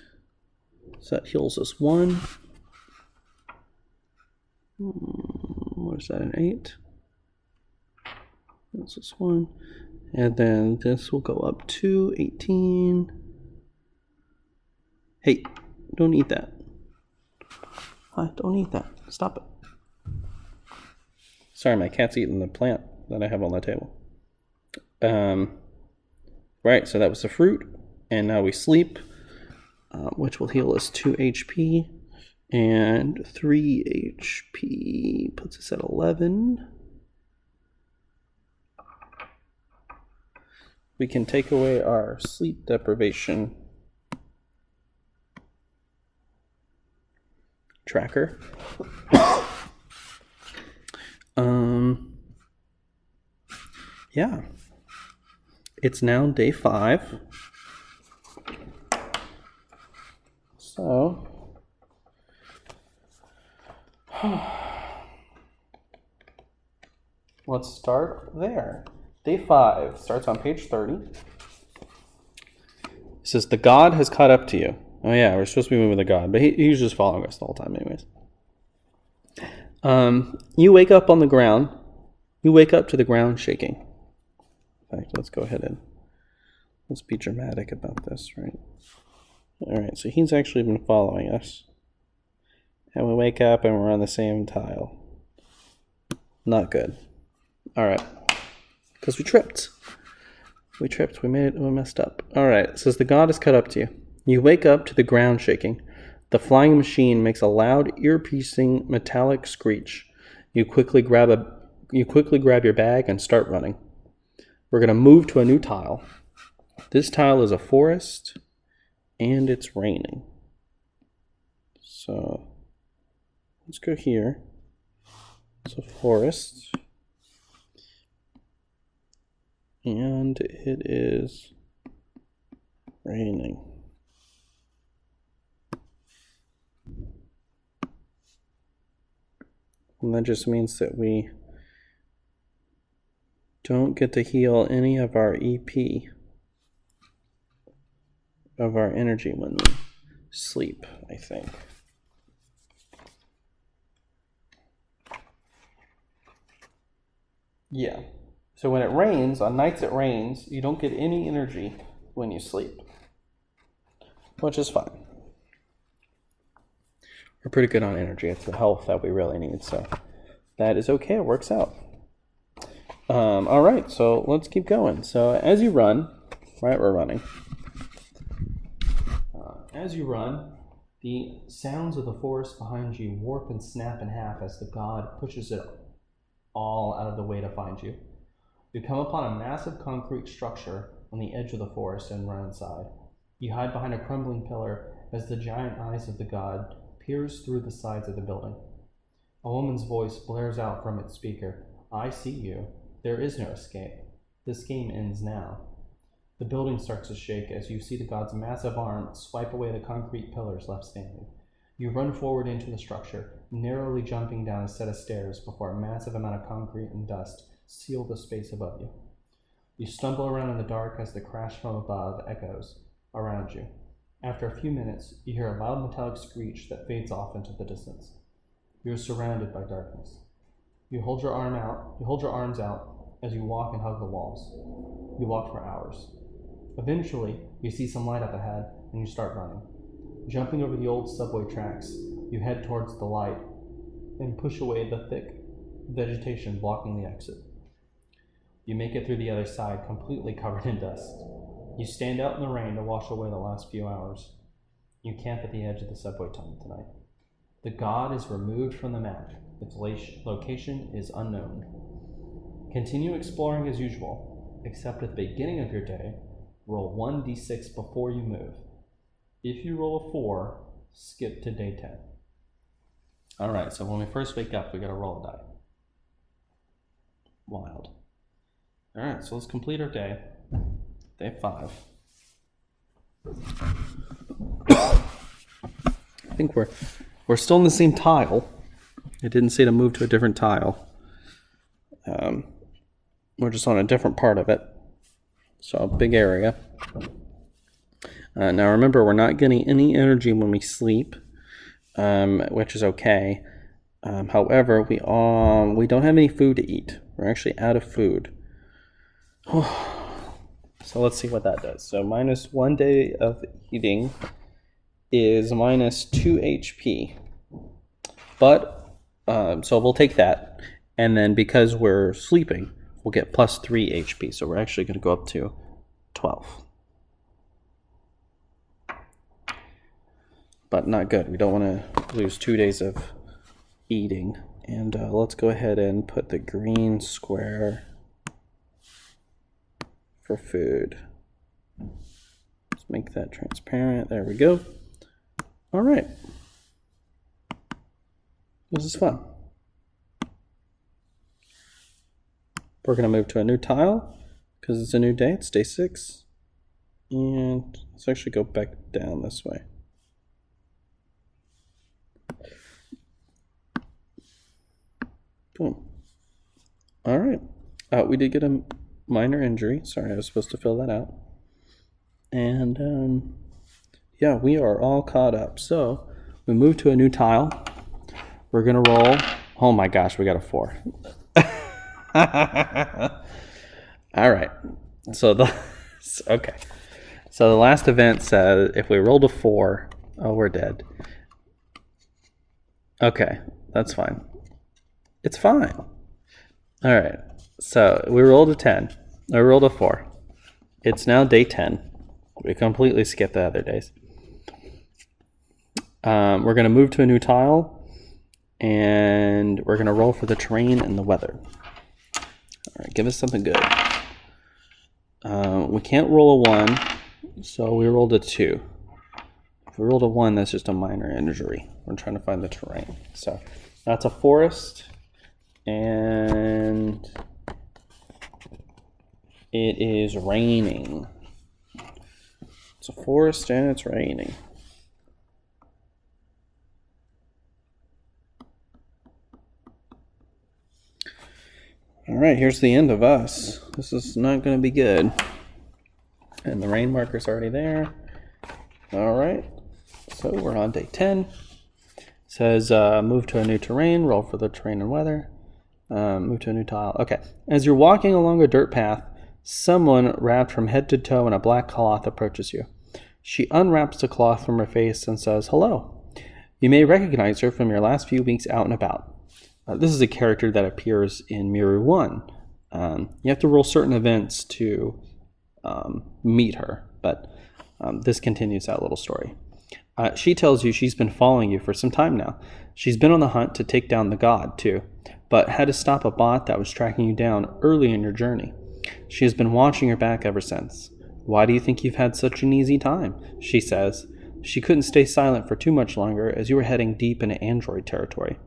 So that heals us 1. What is that, an 8? This is 1. And then this will go up to 18. Hey, don't eat that. Don't eat that. Stop it. Sorry, my cat's eating the plant that I have on the table. Right, so that was the fruit. And now we sleep, which will heal us 2 HP. And 3 HP puts us at 11. We can take away our sleep deprivation tracker. Yeah. It's now day 5. So let's start there. Day 5 starts on page 30. It says, the god has caught up to you. Oh yeah, we're supposed to be moving the god, but he was just following us the whole time anyways. You wake up on the ground. You wake up to the ground shaking. In fact, let's go ahead and let's be dramatic about this, right? Alright, so he's actually been following us. And we wake up and we're on the same tile. Not good. Alright. Because we tripped. We messed up. Alright, it says the god has caught up to you. You wake up to the ground shaking. The flying machine makes a loud, ear-piercing, metallic screech. You quickly grab your bag and start running. We're going to move to a new tile. This tile is a forest, and it's raining. So let's go here. It's a forest. And it is raining. And that just means that we don't get to heal any of our EP, of our energy when we sleep, I think. Yeah. So when it rains, on nights it rains, you don't get any energy when you sleep, which is fine. We're pretty good on energy. It's the health that we really need, so that is okay. It works out. All right, so let's keep going. So as you run, right, we're running. As you run, the sounds of the forest behind you warp and snap in half as the god pushes it all out of the way to find you. You come upon a massive concrete structure on the edge of the forest and run inside. You hide behind a crumbling pillar as the giant eyes of the god peers through the sides of the building. A woman's voice blares out from its speaker. I see you. There is no escape. This game ends now. The building starts to shake as you see the god's massive arm swipe away the concrete pillars left standing. You run forward into the structure, narrowly jumping down a set of stairs before a massive amount of concrete and dust seal the space above you. You stumble around in the dark as the crash from above echoes around you. After a few minutes, you hear a loud metallic screech that fades off into the distance. You are surrounded by darkness. You hold your arms out as you walk and hug the walls. You walk for hours. Eventually, you see some light up ahead, and you start running. Jumping over the old subway tracks, you head towards the light and push away the thick vegetation blocking the exit. You make it through the other side, completely covered in dust. You stand out in the rain to wash away the last few hours. You camp at the edge of the subway tunnel tonight. The god is removed from the map. Its location is unknown. Continue exploring as usual, except at the beginning of your day, roll 1d6 before you move. If you roll a 4, skip to day 10. Alright, so when we first wake up, we gotta roll a die. Wild. Alright, so let's complete our day. Day 5. I think we're still in the same tile. It didn't say to move to a different tile. We're just on a different part of it. So a big area. Now remember, we're not getting any energy when we sleep, which is okay. However, we don't have any food to eat. We're actually out of food. So let's see what that does. So minus 1 day of eating is minus 2 HP. But, so we'll take that. And then because we're sleeping, we'll get plus 3 HP. So we're actually going to go up to 12. But not good. We don't want to lose 2 days of eating. And let's go ahead and put the green square for food. Let's make that transparent. There we go. All right. This is fun. We're going to move to a new tile because it's a new day. It's day 6. And let's actually go back down this way. Boom. All right. We did get a minor injury. Sorry, I was supposed to fill that out. And yeah, we are all caught up. So we moved to a new tile. We're going to roll. Oh my gosh, we got a 4. All right. So okay. So the last event says if we rolled a 4, oh, we're dead. Okay, that's fine. It's fine. All right. So we rolled a 10. I rolled a 4. It's now day 10. We completely skipped the other days. We're going to move to a new tile. And we're going to roll for the terrain and the weather. All right, give us something good. We can't roll a 1, so we rolled a 2. If we rolled a 1, that's just a minor injury. We're trying to find the terrain. So that's a forest, and it is raining. It's a forest and it's raining. All right, here's the end of us. This is not going to be good. And the rain marker's already there. All right, so we're on day 10. It says move to a new terrain, roll for the terrain and weather. Move to a new tile. Okay, as you're walking along a dirt path, someone wrapped from head to toe in a black cloth approaches you. She unwraps the cloth from her face and says, "Hello." You may recognize her from your last few weeks out and about. This is a character that appears in Miru 1. You have to roll certain events to meet her, but this continues that little story. She tells you she's been following you for some time now. She's been on the hunt to take down the god, too, but had to stop a bot that was tracking you down early in your journey. She has been watching your back ever since. "Why do you think you've had such an easy time?" she says. She couldn't stay silent for too much longer as you were heading deep into android territory.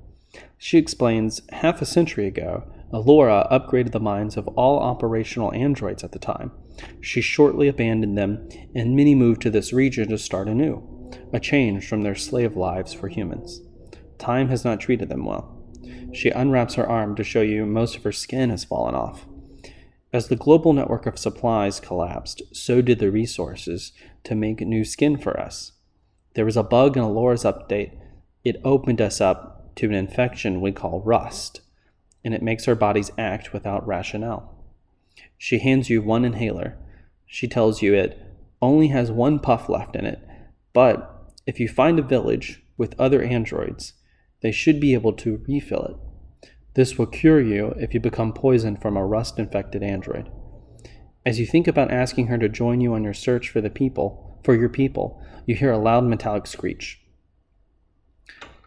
She explains, half a century ago, Alora upgraded the minds of all operational androids at the time. She shortly abandoned them, and many moved to this region to start anew, a change from their slave lives for humans. Time has not treated them well. She unwraps her arm to show you most of her skin has fallen off. As the global network of supplies collapsed, so did the resources to make new skin for us. There was a bug in Alora's update. It opened us up to an infection we call rust, and it makes our bodies act without rationale. She hands you one inhaler. She tells you it only has one puff left in it, but if you find a village with other androids, they should be able to refill it. This will cure you if you become poisoned from a rust-infected android. As you think about asking her to join you on your search for your people, you hear a loud metallic screech.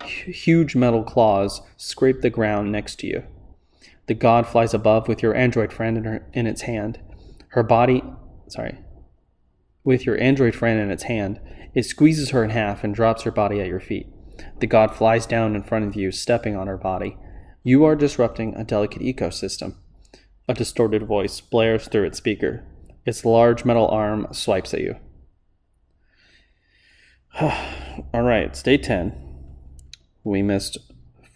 Huge metal claws scrape the ground next to you. The god flies above with your android friend in its hand. With your android friend in its hand, it squeezes her in half and drops her body at your feet. The god flies down in front of you, stepping on her body. You are disrupting a delicate ecosystem. A distorted voice blares through its speaker. Its large metal arm swipes at you. All right, it's day 10. We missed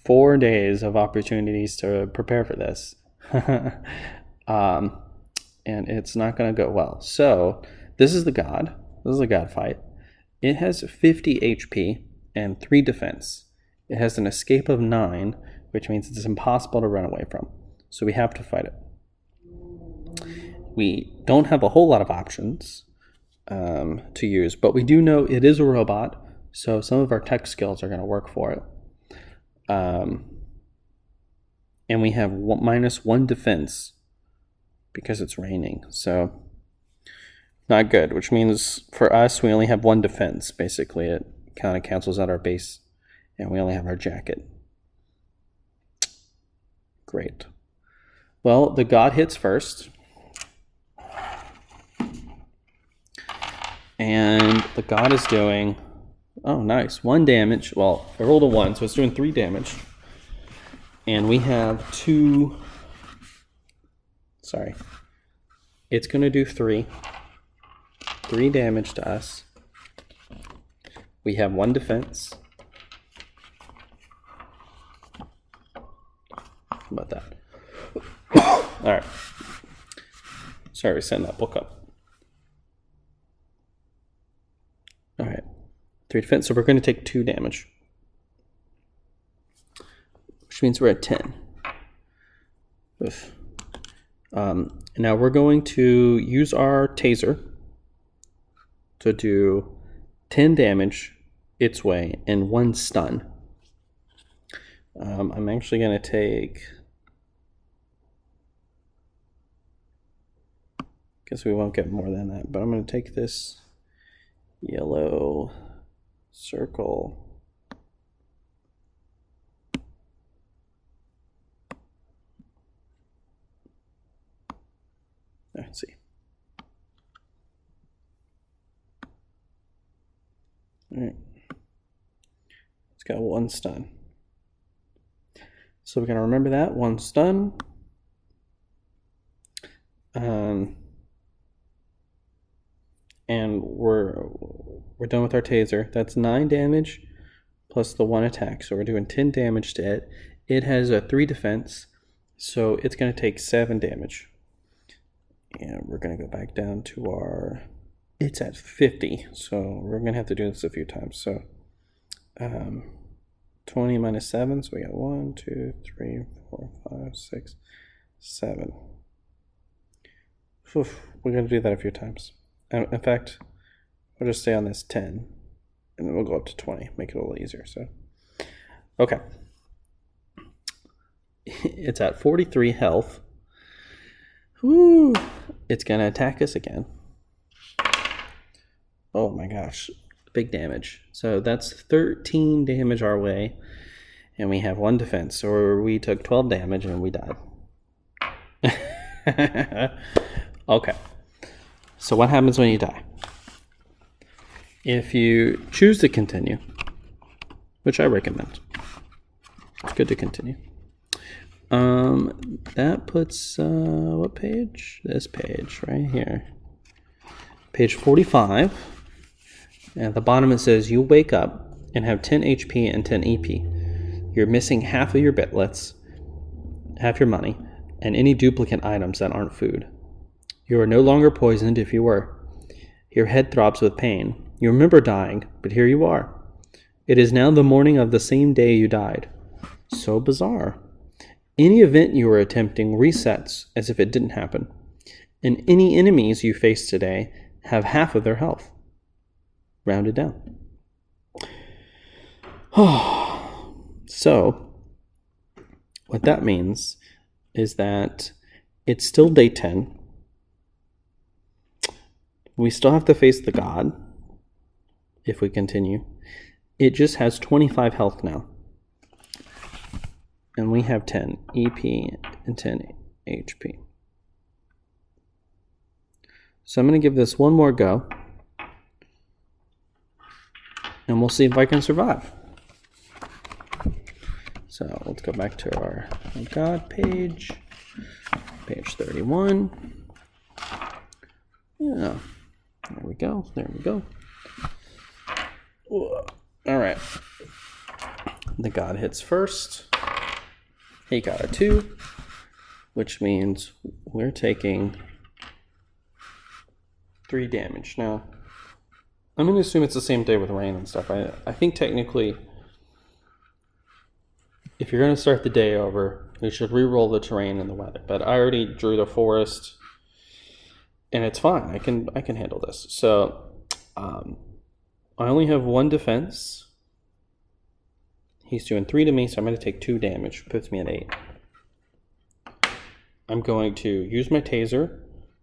4 days of opportunities to prepare for this. And it's not going to go well. So this is the god. This is a god fight. It has 50 HP and 3 defense. It has an escape of 9, which means it's impossible to run away from. So we have to fight it. We don't have a whole lot of options to use, but we do know it is a robot, so some of our tech skills are going to work for it. And we have -1 defense because it's raining, so not good, which means for us we only have 1 defense. Basically, it kind of cancels out our base, and we only have our jacket. Great. Well, the god hits first. And the god is doing, oh nice, 1 damage. Well, I rolled a 1, so it's doing 3 damage. And we have 2, it's going to do 3 damage to us. We have 1 defense. How about that? All right. Sorry, setting that book up. All right, 3 defense, so we're going to take 2 damage, which means we're at 10. Now we're going to use our taser to do 10 damage its way and 1 stun. I'm actually going to take, guess we won't get more than that, but I'm going to take this yellow circle. Let's see. All right. It's got 1 stun. So we're going to remember that 1 stun. And we're done with our taser. That's 9 damage plus the 1 attack. So we're doing 10 damage to it. It has a 3 defense, so it's going to take 7 damage. And we're going to go back down to our, it's at 50. So we're going to have to do this a few times. So 20 minus 7. So we got 1, 2, 3, 4, 5, 6, 7. Oof, we're going to do that a few times. In fact, we'll just stay on this 10, and then we'll go up to 20, make it a little easier. So, okay. It's at 43 health. Woo! It's going to attack us again. Oh my gosh, big damage. So that's 13 damage our way, and we have 1 defense. So we took 12 damage and we died. Okay. So what happens when you die? If you choose to continue, which I recommend, it's good to continue. That puts, what page? This page right here. Page 45. And at the bottom it says, you wake up and have 10 HP and 10 EP. You're missing half of your bitlets, half your money, and any duplicate items that aren't food. You are no longer poisoned if you were. Your head throbs with pain. You remember dying, but here you are. It is now the morning of the same day you died. So bizarre. Any event you were attempting resets as if it didn't happen. And any enemies you face today have half of their health. Rounded down. So, what that means is that it's still day 10. We still have to face the god if we continue. It just has 25 health now. and we have 10 EP and 10 HP. So I'm going to give this one more go, and we'll see if I can survive. So let's go back to our God page, page 31. Yeah, there we go, there we go. All right, the God hits first. He got a 2, which means we're taking 3 damage. Now, I'm going to assume it's the same day with rain and stuff. I think technically, if you're going to start the day over, you should re-roll the terrain and the weather. But I already drew the forest, and it's fine. I can handle this. So I only have 1 defense. He's doing 3 to me, so I'm going to take 2 damage. Puts me at 8. I'm going to use my taser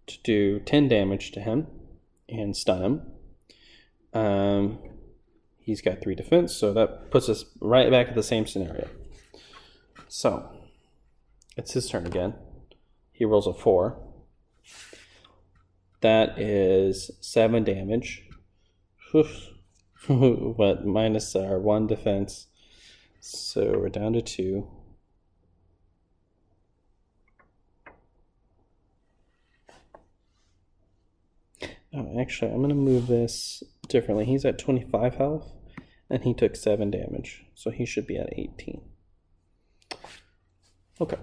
to do 10 damage to him and stun him. He's got 3 defense, so that puts us right back at the same scenario. So it's his turn again. He rolls a 4. That is 7 damage. But minus our 1 defense. So we're down to 2. Oh, actually, I'm going to move this differently. He's at 25 health, and he took 7 damage. So he should be at 18. Okay.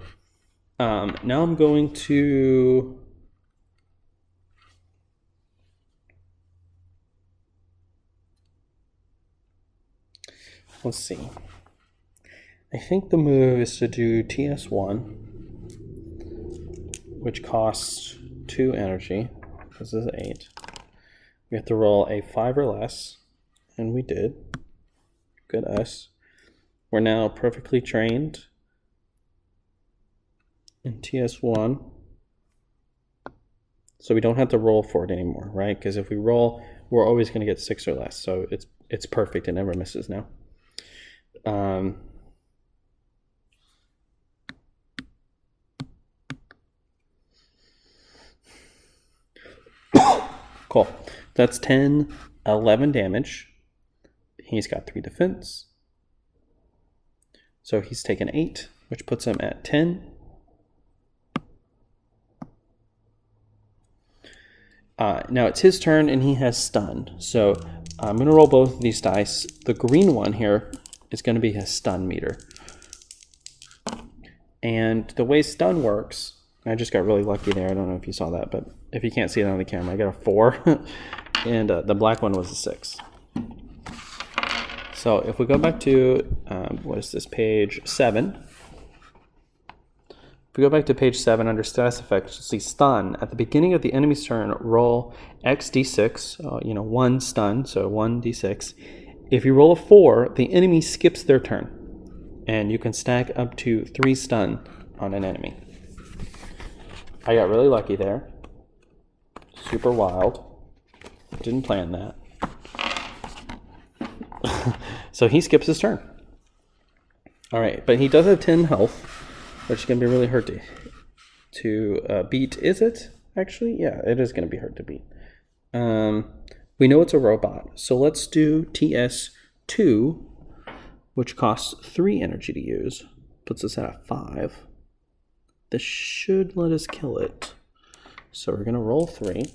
Now I'm going to... Let's see. I think the move is to do TS1, which costs 2 energy. This is 8. We have to roll a 5 or less, and we did. Good us. We're now perfectly trained in TS1, so we don't have to roll for it anymore, right? Because if we roll, we're always going to get 6 or less. So it's perfect. It never misses now. Cool. That's 10, 11 damage. He's got 3 defense. So he's taken 8, which puts him at 10. Now it's his turn, and he has stun. So I'm going to roll both of these dice. The green one here is going to be his stun meter. And the way stun works, I just got really lucky there. I don't know if you saw that, but if you can't see it on the camera, I got a 4, and the black one was a 6. So if we go back to, what is this, page 7. If we go back to page 7 under status effects, you'll see stun. At the beginning of the enemy's turn, roll XD6, 1 stun, so 1d6. If you roll a 4, the enemy skips their turn, and you can stack up to 3 stun on an enemy. I got really lucky there. Super wild. Didn't plan that. So he skips his turn. All right, but he does have 10 health, which is going to be really hard to beat. Is it? Actually, yeah, it is going to be hard to beat. We know it's a robot, so let's do TS2, which costs 3 energy to use. Puts us at 5. This should let us kill it. So we're going to roll 3.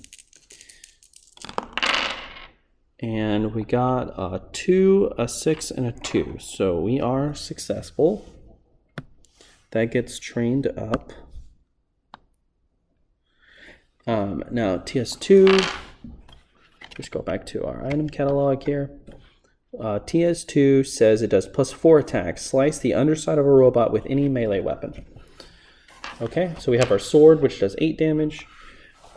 And we got a 2, a 6, and a 2. So we are successful. That gets trained up. Now TS2, just go back to our item catalog here. TS2 says it does +4 attack. Slice the underside of a robot with any melee weapon. Okay, so we have our sword, which does 8 damage.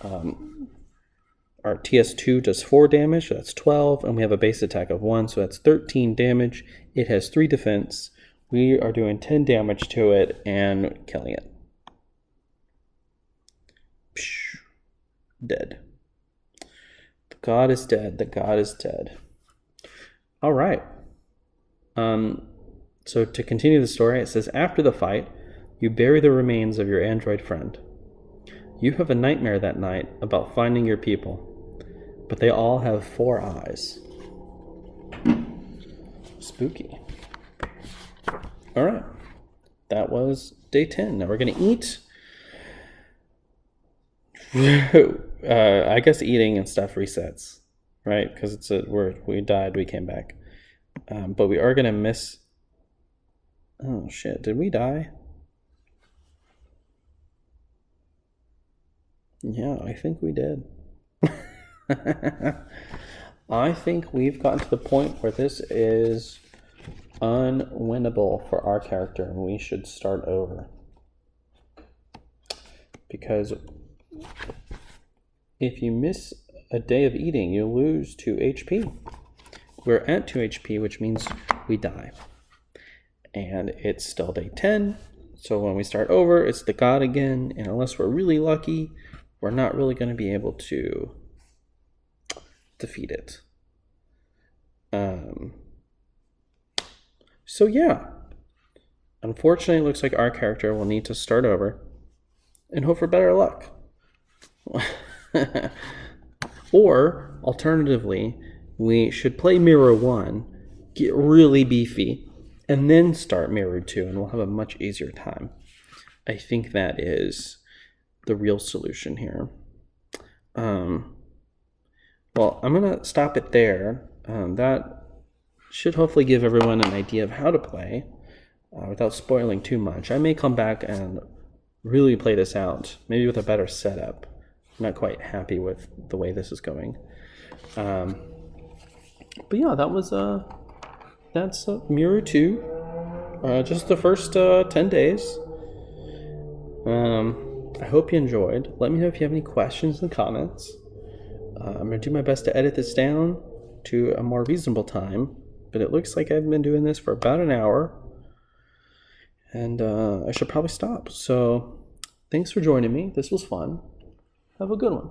Our TS2 does 4 damage, so that's 12. And we have a base attack of 1, so that's 13 damage. It has 3 defense. We are doing 10 damage to it and killing it. Psh, dead. The god is dead. The god is dead. All right. So to continue the story, it says, after the fight, you bury the remains of your android friend. You have a nightmare that night about finding your people, but they all have 4 eyes. Spooky. All right. That was day 10. Now we're going to eat. I guess eating and stuff resets, right? Because we died, we came back. But we are going to miss... Oh, shit. Did we die? Yeah, I think we did. I think we've gotten to the point where this is unwinnable for our character, and we should start over. Because if you miss a day of eating, you lose 2 HP. We're at 2 HP, which means we die. And it's still day 10, so when we start over, it's the god again, and unless we're really lucky, we're not really going to be able to defeat it. So yeah, unfortunately, it looks like our character will need to start over and hope for better luck. Or, alternatively, we should play Miru 1, get really beefy, and then start Miru 2, and we'll have a much easier time. I think that is the real solution here. Well, I'm going to stop it there. That should hopefully give everyone an idea of how to play without spoiling too much. I may come back and really play this out, maybe with a better setup. I'm not quite happy with the way this is going. But yeah, that's Miru 2. Just the first 10 days. I hope you enjoyed. Let me know if you have any questions in the comments. I'm going to do my best to edit this down to a more reasonable time, but it looks like I've been doing this for about an hour, and I should probably stop. So thanks for joining me. This was fun. Have a good one.